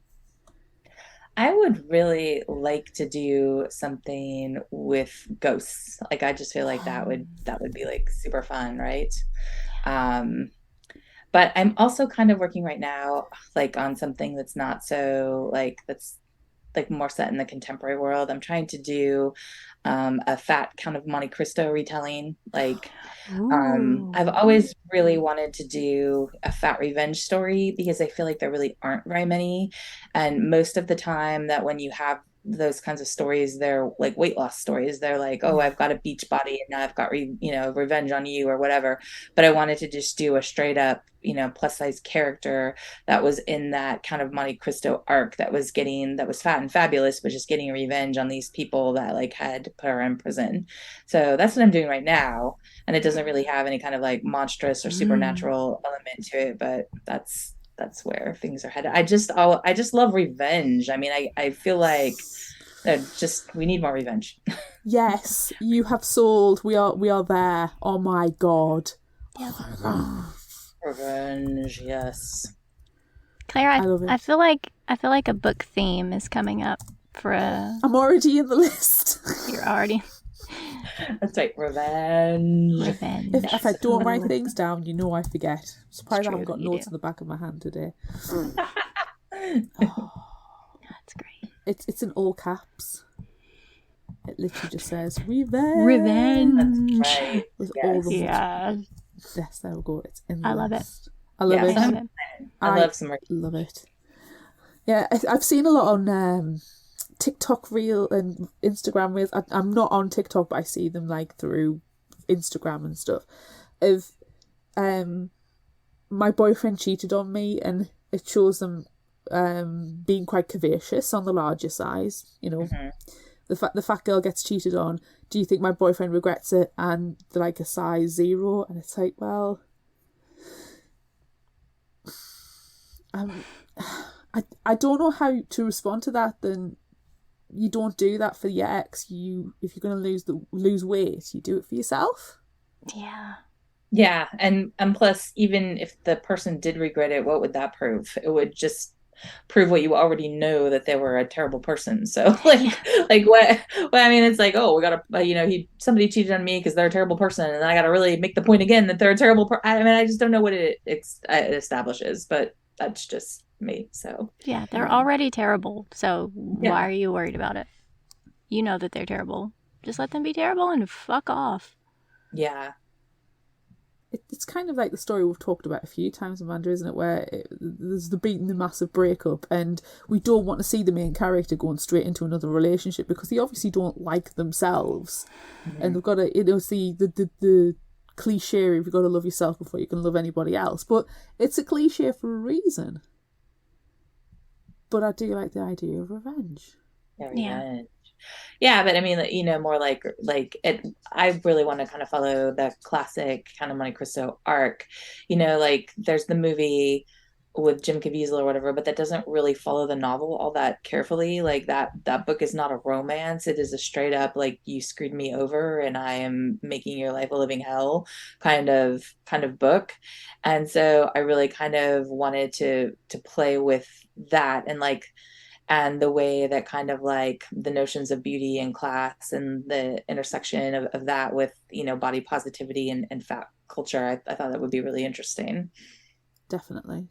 I would really like to do something with ghosts. Like I just feel like that would be like super fun, right? Um, but I'm also kind of working right now like on something that's not so like that's like more set in the contemporary world. I'm trying to do a fat kind of Monte Cristo retelling. Like Ooh. I've always really wanted to do a fat revenge story because I feel like there really aren't very many. And most of the time that when you have those kinds of stories, they're like weight loss stories. They're like, oh, I've got a beach body and now I've got, revenge on you or whatever. But I wanted to just do a straight up, plus size character that was in that kind of Monte Cristo arc that was fat and fabulous, but just getting revenge on these people that like had put her in prison. So that's what I'm doing right now. And it doesn't really have any kind of like monstrous or supernatural element to it, but that's where things are headed. I just love revenge. I mean, I feel like we need more revenge. Yes, you have sold. We are there. Oh my god. Yeah. Revenge, yes. Claire, I love it. I feel like a book theme is coming up for a. I'm already in the list. You're already. That's right, revenge. Revenge. If I don't write things down, I forget. I'm surprised I true, haven't got you notes do. in the back of my hand today. That's great. It's in all caps. It literally just says revenge. Revenge. That's right. With Yes. all the Yeah. Yes, there we go. It's in the I love it. list. I love Yes, it. I love it. I love some love it. Yeah, I've seen a lot on TikTok reel and Instagram reels. I'm not on TikTok, but I see them like through Instagram and stuff. Of my boyfriend cheated on me, and it shows them being quite curvaceous on the larger size. Mm-hmm. The fat girl gets cheated on. Do you think my boyfriend regrets it? And they're like a size 0, and it's like, well, I don't know how to respond to that. Then you don't do that for your ex. If you're gonna lose weight, you do it for yourself. Yeah. Yeah, and plus, even if the person did regret it, what would that prove? It would just prove what you already know, that they were a terrible person. So like what? Well, I mean, it's like, oh, we gotta, somebody cheated on me because they're a terrible person, and then I gotta really make the point again that they're a terrible person. I mean, I just don't know what it establishes, but that's just me. So Yeah, they're already terrible. So Yeah. why are you worried about it? You know that they're terrible. Just let them be terrible and fuck off. yeah, It's kind of like the story we've talked about a few times, Amanda, isn't it? Where there's the massive breakup, and we don't want to see the main character going straight into another relationship because they obviously don't like themselves, and they've got to, see the cliche: you've got to love yourself before you can love anybody else. But it's a cliche for a reason. But I do like the idea of revenge. Yeah. Yeah, but I mean, more like it. I really want to kind of follow the classic kind of Monte Cristo arc. Like there's the movie with Jim Caviezel or whatever, but that doesn't really follow the novel all that carefully. Like that book is not a romance. It is a straight up like you screwed me over and I am making your life a living hell kind of book. And so I really kind of wanted to play with that and like and the way that kind of like the notions of beauty and class and the intersection of that with, body positivity and fat culture. I thought that would be really interesting. Definitely.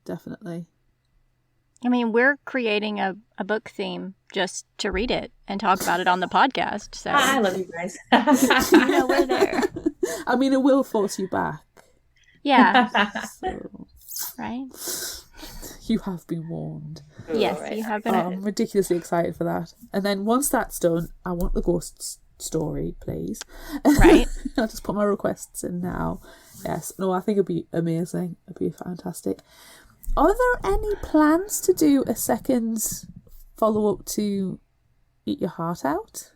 I mean, we're creating a book theme just to read it and talk about it on the podcast. So I love you guys. we're there. I mean, it will force you back. Yeah. So, Right? you have been warned. Yes, Right. you have been. I'm ridiculously excited for that. And then once that's done, I want the ghost story, please. Right. I'll just put my requests in now. Yes. No, I think it'd be amazing. It'd be fantastic. Are there any plans to do a second follow-up to Eat Your Heart Out?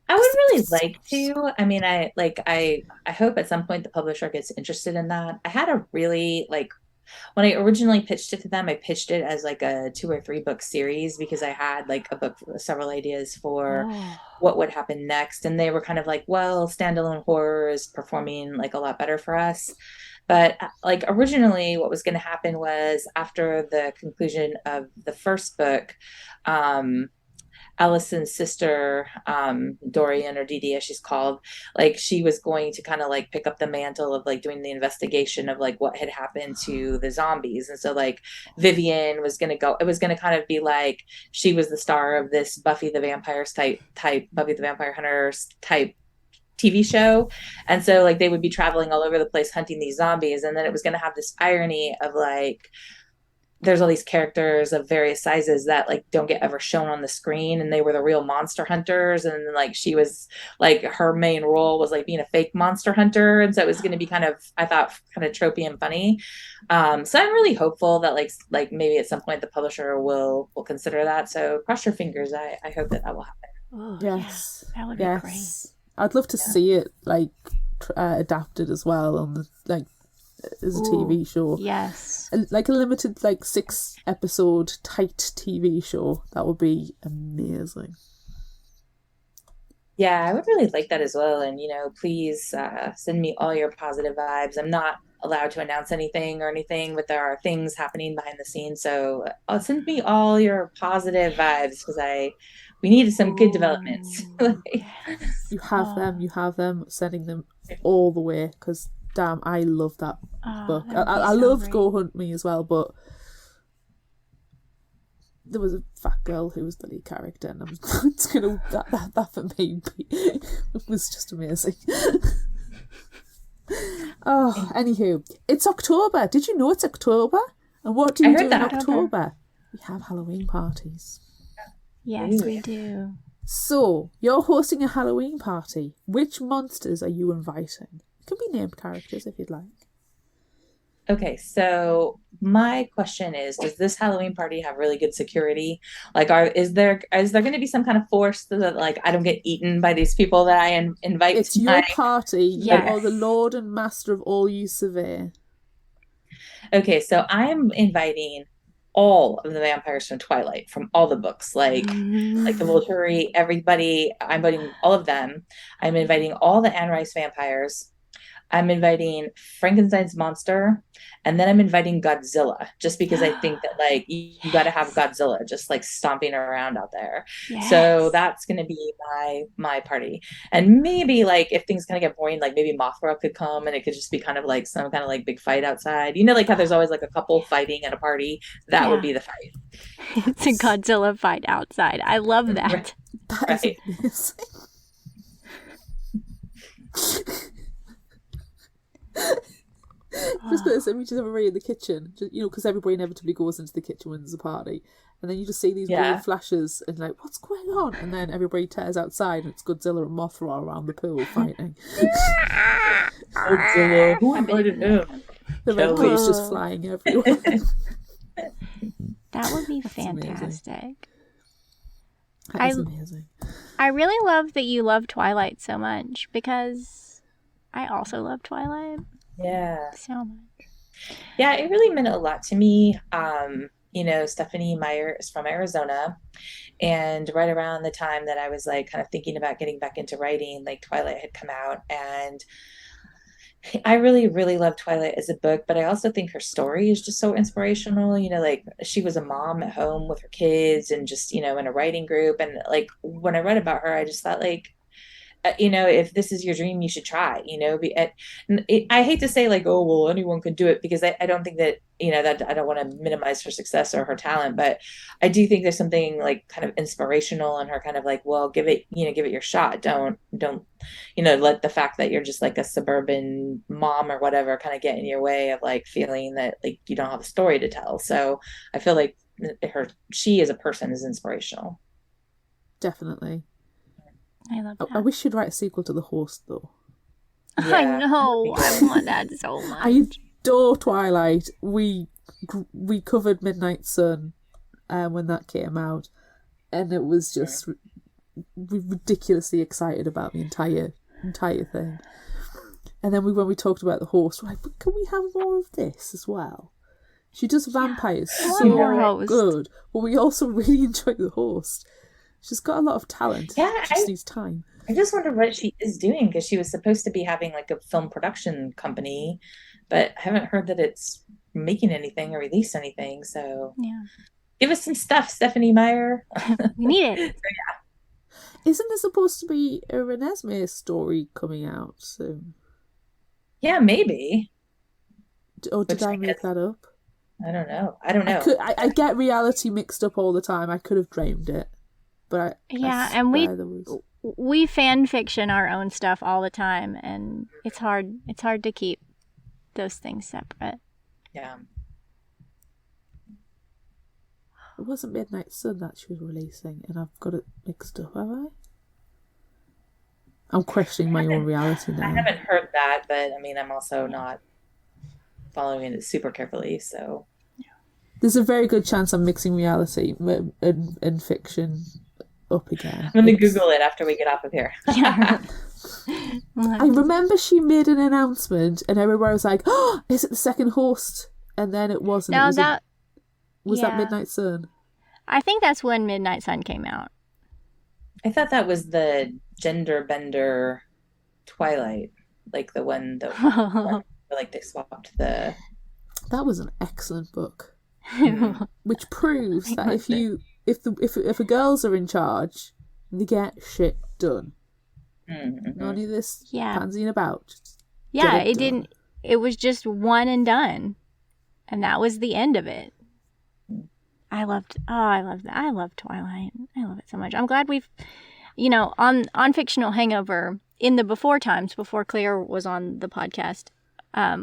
I would really like to. I mean, I hope at some point the publisher gets interested in that. I had a really like when I originally pitched it to them, I pitched it as like a 2 or 3 book series because I had like a book with several ideas for what would happen next. And they were kind of like, well, standalone horror is performing like a lot better for us. But like originally what was going to happen was after the conclusion of the first book, Allison's sister, Dorian or Dee Dee as she's called, like she was going to kind of like pick up the mantle of like doing the investigation of like what had happened to the zombies. And so like Vivian was going to go, it was going to kind of be like she was the star of this Buffy the Vampires type Buffy the Vampire Hunters type TV show. And so like they would be traveling all over the place hunting these zombies. And then it was going to have this irony of like, there's all these characters of various sizes that like don't get ever shown on the screen and they were the real monster hunters and then, like she was like her main role was like being a fake monster hunter and so it was going to be kind of I thought kind of tropey and funny. So I'm really hopeful that like maybe at some point the publisher will consider that, so cross your fingers. I hope that will happen. Oh, Yes. Yeah, that would be great. I'd love to see it like adapted as well on the like as a TV show. Yes. Like a limited, like 6-episode tight TV show. That would be amazing. Yeah, I would really like that as well. And, please send me all your positive vibes. I'm not allowed to announce anything or anything, but there are things happening behind the scenes. So send me all your positive vibes because we needed some good developments. You have them, sending them all the way because damn, I love that book. I loved Go Hunt Me as well, but there was a fat girl who was the lead character, and I'm just gonna that for me it was just amazing. Anywho, it's October. Did you know it's October? And what do you do in October? We have Halloween parties. Yes, we do. So you're hosting a Halloween party. Which monsters are you inviting? It can be named characters if you'd like. Okay, so my question is, does this Halloween party have really good security? Like, is there going to be some kind of force that like I don't get eaten by these people that I invite? It's your party. Yes. You are the Lord and Master of all you survey. Okay, so I'm inviting all of the vampires from Twilight, from all the books, like the Volturi, everybody. I'm inviting all of them. I'm inviting all the Anne Rice vampires. I'm inviting Frankenstein's monster, and then I'm inviting Godzilla, just because I think that like you got to have Godzilla just like stomping around out there. Yes. So that's going to be my party. And maybe like if things kind of get boring, like maybe Mothra could come and it could just be kind of like some kind of like big fight outside. Like how there's always like a couple fighting at a party. That would be the fight. It's a Godzilla fight outside. I love that. That is amazing. Just put this image of everybody in the kitchen, because everybody inevitably goes into the kitchen when there's a party, and then you just see these weird flashes and like, what's going on? And then everybody tears outside and it's Godzilla and Mothra around the pool fighting. Godzilla, who invited him? The red cape's just flying everywhere. That would be fantastic. That is amazing. I really love that you love Twilight so much, because I also love Twilight. Yeah. So much. Yeah, it really meant a lot to me. Stephanie Meyer is from Arizona, and right around the time that I was like kind of thinking about getting back into writing, like Twilight had come out, and I really, really love Twilight as a book, but I also think her story is just so inspirational. Like she was a mom at home with her kids and just, in a writing group. And like when I read about her, I just thought like, if this is your dream, you should try, I hate to say like, oh, well, anyone can do it because I don't think that, that I don't want to minimize her success or her talent, but I do think there's something like kind of inspirational in her kind of like, well, give it your shot. Don't, let the fact that you're just like a suburban mom or whatever kind of get in your way of like feeling that like you don't have a story to tell. So I feel like she as a person is inspirational. Definitely. I love that. I wish you'd write a sequel to The Host, though. Yeah. I know. I want that so much. I adore Twilight. We covered Midnight Sun when that came out, and it was just ridiculously excited about the entire thing. And then when we talked about The Host, we're like, but can we have more of this as well? She does vampires so good, but we also really enjoy The Host. She's got a lot of talent. Yeah, she just needs time. I just wonder what she is doing because she was supposed to be having like a film production company, but I haven't heard that it's making anything or released anything. So yeah, give us some stuff, Stephanie Meyer. We need it. So, yeah. Isn't there supposed to be a Renesmee story coming out soon? Yeah, maybe. Or did I make that up? I don't know. I get reality mixed up all the time. I could have dreamed it. But and we fan fiction our own stuff all the time, and it's hard to keep those things separate. Yeah. It wasn't Midnight Sun that she was releasing, and I've got it mixed up, have I? I'm questioning my own reality now. I haven't heard that, but I mean, I'm also not following it super carefully, so. There's a very good chance I'm mixing reality and fiction up again. I'm going to Google it after we get off of here. Yeah. I remember she made an announcement and everywhere was like, oh, is it the second Host? And then it wasn't. No, was that Midnight Sun? I think that's when Midnight Sun came out. I thought that was the gender bender Twilight, like the one that like they swapped the. That was an excellent book, which proves that if the girls are in charge, they get shit done. Mm-hmm. None of this pansying about. Yeah, it didn't. It was just one and done, and that was the end of it. I loved that. I love Twilight. I love it so much. I'm glad we've, on Fictional Hangover, in the before times, before Claire was on the podcast,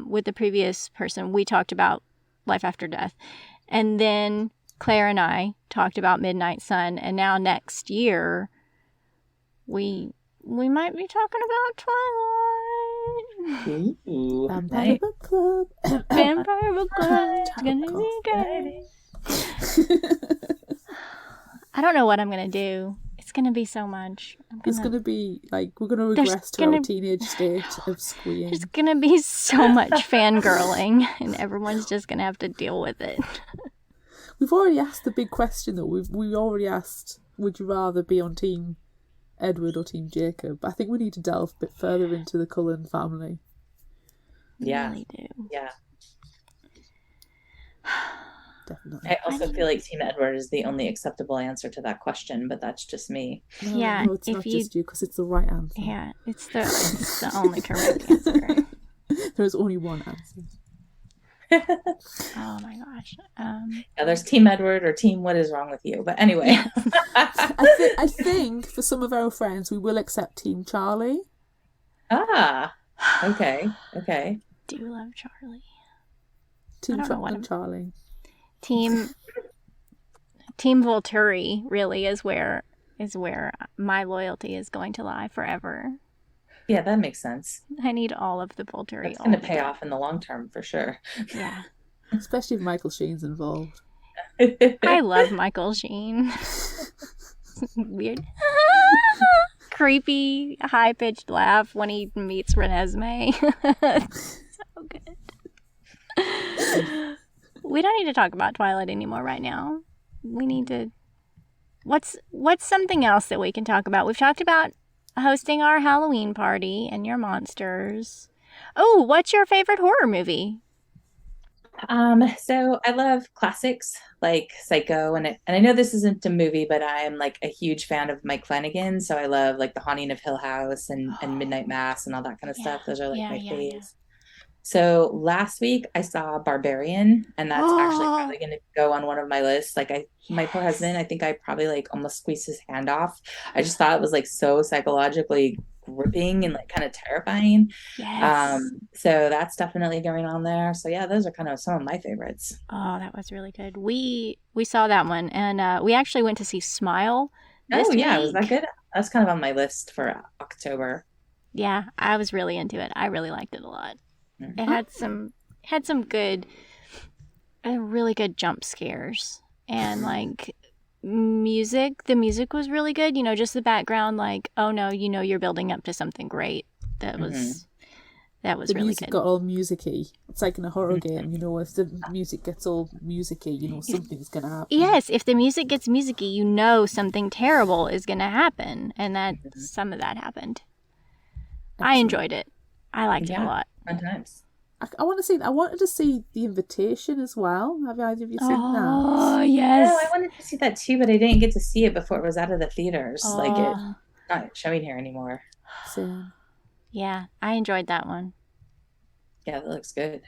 with the previous person, we talked about life after death. And then Claire and I talked about Midnight Sun. And now next year, we might be talking about Twilight. Ooh, Vampire Book Club. Vampire Book Club. It's gonna be great. I don't know what I'm gonna do. It's gonna be so much. It's gonna be like we're gonna regress to our teenage state of squeeing. There's gonna be so much fangirling, and everyone's just gonna have to deal with it. We've already asked the big question though. We already asked, would you rather be on Team Edward or Team Jacob? I think we need to delve a bit further into the Cullen family. Yeah, we really do. Yeah. Definitely. I also feel like Team Edward is the only acceptable answer to that question, but that's just me. No, it's not just you, because it's the right answer. Yeah, it's the only correct answer. There's only one answer. Oh my gosh. Yeah, there's Team Edward or Team What Is Wrong With You, but anyway. I think for some of our friends, we will accept Team Charlie. Ah, okay. Do love Charlie. Team Charlie. Team Volturi really is where my loyalty is going to lie forever. Yeah, that makes sense. I need all of the Volturi. It's going to pay off in the long term for sure. Yeah. Especially if Michael Sheen's involved. I love Michael Sheen. Weird. Creepy, high-pitched laugh when he meets Renesmee. So good. We don't need to talk about Twilight anymore right now. We need to... What's something else that we can talk about? We've talked about hosting our Halloween party and your monsters. Oh, what's your favorite horror movie? So I love classics like Psycho, and I know this isn't a movie, but I am like a huge fan of Mike Flanagan. So I love like The Haunting of Hill House and Midnight Mass and all that kind of stuff. Those are like my faves. So last week I saw Barbarian, and that's actually probably going to go on one of my lists. Like my poor husband, I think I probably like almost squeezed his hand off. I just thought it was like so psychologically gripping and like kind of terrifying. So that's definitely going on there. So yeah, those are kind of some of my favorites. Oh, that was really good. We saw that one, and we actually went to see Smile this week. Was that good? That's kind of on my list for October. Yeah, I was really into it. I really liked it a lot. It had some good, really good jump scares, and like music. The music was really good. You know, just the background, like, oh no, you know, you're building up to something great. That was really good. The music got all music-y. It's like in a horror game, you know, if the music gets all music-y, you know something's gonna happen. Yes, if the music gets music-y, you know something terrible is gonna happen, and that some of that happened. Excellent. I enjoyed it. I liked it a lot. Fun times. I wanted to see The Invitation as well. Have either of you seen that? Oh, yes. No, I wanted to see that too, but I didn't get to see it before it was out of the theaters. Like it's not showing here anymore. Same. Yeah, I enjoyed that one. Yeah, that looks good.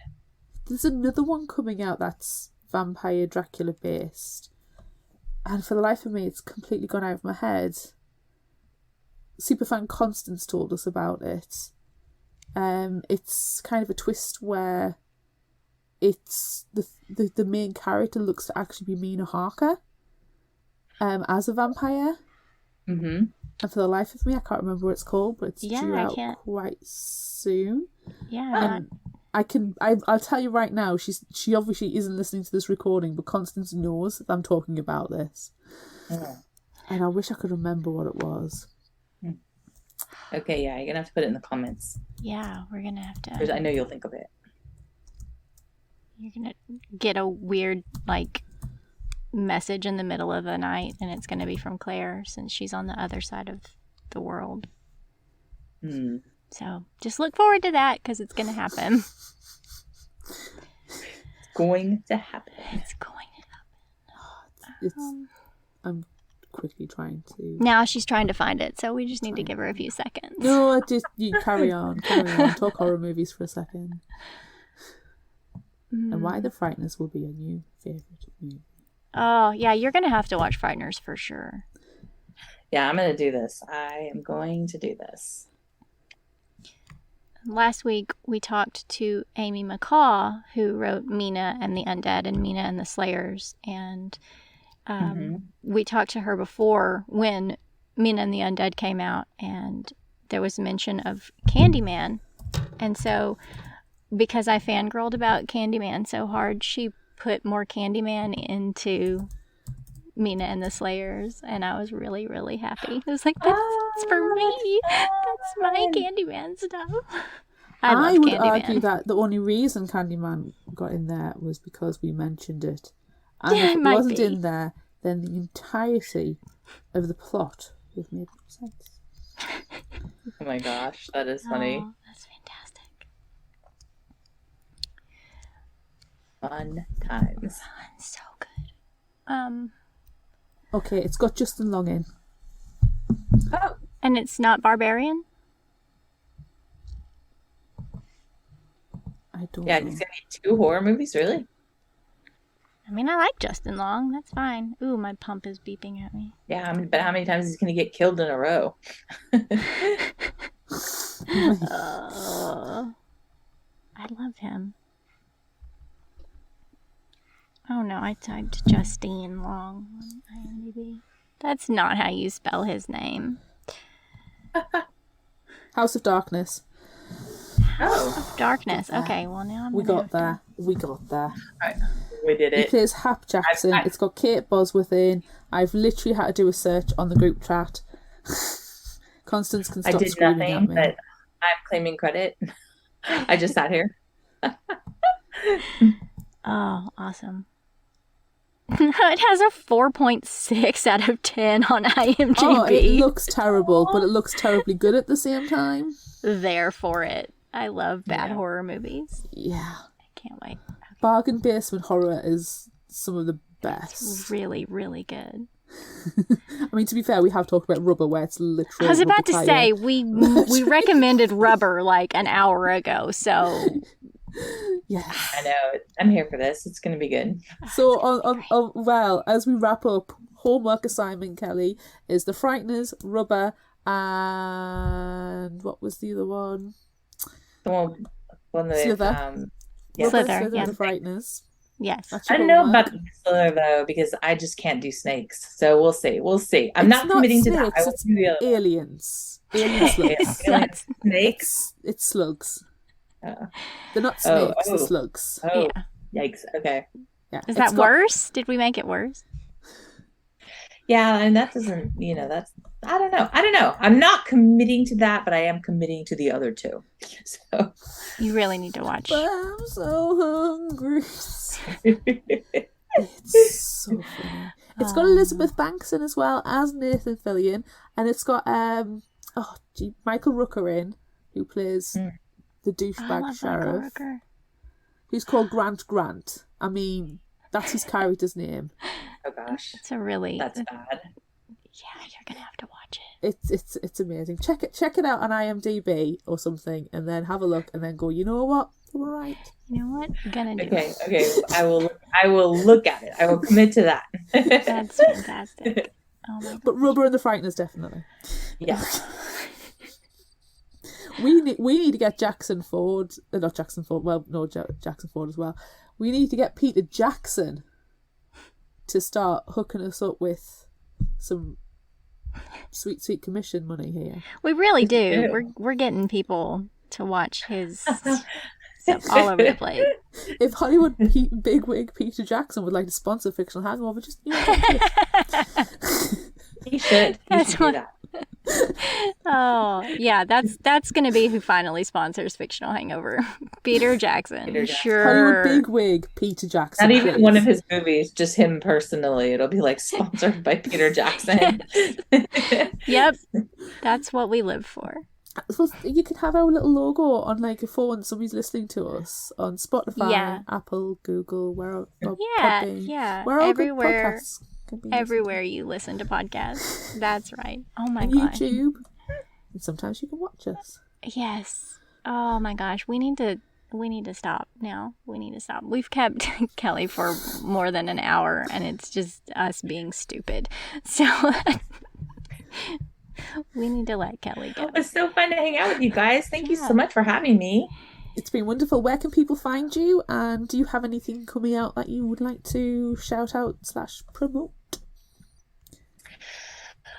There's another one coming out that's vampire Dracula based, and for the life of me, it's completely gone out of my head. Superfan Constance told us about it. It's kind of a twist where it's the main character looks to actually be Mina Harker as a vampire. Mm-hmm. And for the life of me, I can't remember what it's called, but it's due out quite soon. Yeah. I'll tell you right now, she obviously isn't listening to this recording, but Constance knows that I'm talking about this. Yeah. And I wish I could remember what it was. Okay, yeah, you're going to have to put it in the comments. Yeah, we're going to have to. I know you'll think of it. You're going to get a weird, like, message in the middle of the night, and it's going to be from Claire, since she's on the other side of the world. So just look forward to that, because it's going to happen. It's going to happen. It's going to happen. I'm quickly trying to... Now she's trying to find it, so we just need to give her a few seconds. No, you carry on. Talk horror movies for a second. And Why the Frighteners will be a new favourite movie. Oh, yeah, you're going to have to watch Frighteners for sure. Yeah, I'm going to do this. I am going to do this. Last week, we talked to Amy McCaw, who wrote Mina and the Undead and Mina and the Slayers, and we talked to her before when Mina and the Undead came out, and there was mention of Candyman. And so, because I fangirled about Candyman so hard, she put more Candyman into Mina and the Slayers, and I was really, really happy. I was like, that's for me. That's my Candyman stuff. I would argue that the only reason Candyman got in there was because we mentioned it. And if it wasn't in there, then the entirety of the plot would have made no sense. Oh my gosh, that is funny. Oh, that's fantastic. Fun times. So good. Okay, it's got Justin Long in. Oh. And it's not Barbarian? I don't Yeah, know. he's gonna be 2 horror movies, really? I mean, I like Justin Long. That's fine. Ooh, my pump is beeping at me. Yeah, but how many times is he gonna get killed in a row? I love him. Oh no, I typed Justine Long on IMDb. That's not how you spell his name. House of Darkness. Oh, Darkness. Okay, well now We got there. Right. We did it. He plays Hap Jackson. It's got Kate Bosworth in. I've literally had to do a search on the group chat. Constance can stop screaming at me. But I'm claiming credit. I just sat here. Oh, awesome. It has a 4.6 out of 10 on IMDb. Oh, it looks terrible, but it looks terribly good at the same time. There for it. I love bad horror movies. Yeah. I can't wait. Bargain basement horror is some of the best. It's really, really good. I mean, to be fair, we have talked about Rubber, where it's literally. I was about to say we recommended Rubber like an hour ago, so yeah, I know. I'm here for this. It's going to be good. So, well, as we wrap up, homework assignment, Kelly, is The Frighteners, Rubber, and what was the other one? The one that Slither. Rubber, Slither, yeah. The Frighteners. Yes. I don't know about the Slither though, because I just can't do snakes. So we'll see. I'm not committing to that. It's aliens. Alien slugs. Snakes. It's slugs. They're not snakes. They're slugs. Oh, yeah. Yikes. Okay. Yeah. Is that worse? Did we make it worse? Yeah, and that doesn't. That's. I don't know. I'm not committing to that, but I am committing to the other two. So you really need to watch. But I'm so hungry. It's so funny. It's got Elizabeth Banks in as well as Nathan Fillion, and it's got Michael Rooker in, who plays the douchebag sheriff, who's called Grant. I mean, that's his character's name. Oh gosh, that's bad. Yeah, you're gonna have to watch it. It's amazing. Check it out on IMDb or something, and then have a look, and then go. You know what? All right. You know what? I'm gonna do. Okay. I will look at it. I will commit to that. That's fantastic. Oh my God. But Rubber and the Frighteners definitely. Yeah. We need to get Jackson Ford. Not Jackson Ford. Well, no, Jackson Ford as well. We need to get Peter Jackson to start hooking us up with some sweet commission money here. We really do. We're getting people to watch his stuff all over the place. If Hollywood bigwig Peter Jackson would like to sponsor Fictional Hangover, just he should. Do that. Oh yeah, that's gonna be who finally sponsors Fictional Hangover. Peter Jackson. Sure. Hollywood bigwig Peter Jackson. Not even one of his movies, just him personally. It'll be like sponsored by Peter Jackson. Yep, that's what we live for. Well, you could have our little logo on like a phone. Somebody's listening to us on Spotify, Apple, Google, everywhere. Everywhere you listen to podcasts. That's right. Oh my gosh. YouTube. And sometimes you can watch us. Yes. Oh my gosh. We need to stop now. We need to stop. We've kept Kelly for more than an hour, and it's just us being stupid. So we need to let Kelly go. It's so fun to hang out with you guys. Thank you so much for having me. It's been wonderful. Where can people find you? And do you have anything coming out that you would like to shout out / promote?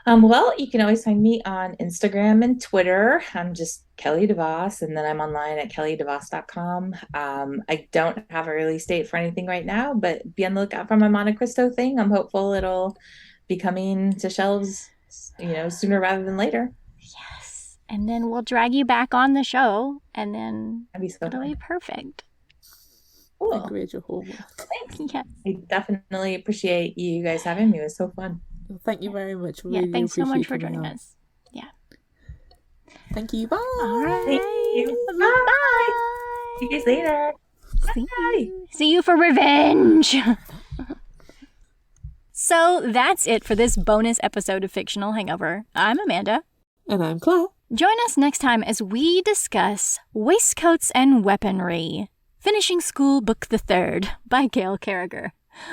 Well, you can always find me on Instagram and Twitter. I'm just Kelly deVos, and then I'm online at kellydevos.com. I don't have a release date for anything right now, but be on the lookout for my Monte Cristo thing. I'm hopeful it'll be coming to shelves, sooner rather than later. Yes. And then we'll drag you back on the show, and then it'll be perfect. Cool. Grade your homework. Thanks. Yes. I definitely appreciate you guys having me. It was so fun. Well, thank you very much. Thanks so much for joining us. Yeah. Thank you. Bye. All right. Thank you. Bye. See you guys later. Bye. See you for revenge. So that's it for this bonus episode of Fictional Hangover. I'm Amanda. And I'm Claire. Join us next time as we discuss Waistcoats and Weaponry, Finishing School Book the Third by Gail Carriger.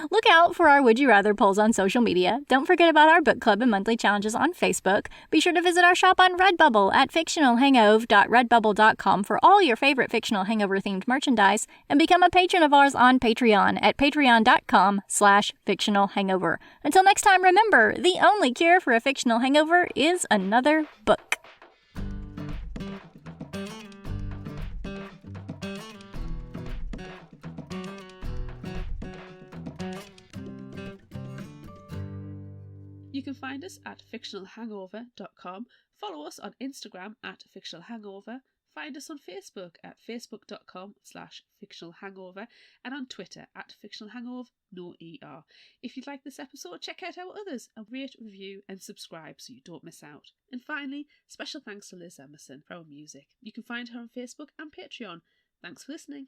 Look out for our Would You Rather polls on social media. Don't forget about our book club and monthly challenges on Facebook. Be sure to visit our shop on Redbubble at fictionalhangover.redbubble.com for all your favorite Fictional Hangover-themed merchandise, and become a patron of ours on Patreon at patreon.com/fictionalhangover. Until next time, remember, the only cure for a fictional hangover is another book. You can find us at fictionalhangover.com, follow us on Instagram at fictionalhangover, Find us on Facebook at facebook.com/Fictional Hangover and on Twitter at Fictional Hangover, no ER. If you'd like this episode, check out our others and rate, review and subscribe so you don't miss out. And finally, special thanks to Liz Emerson for our music. You can find her on Facebook and Patreon. Thanks for listening.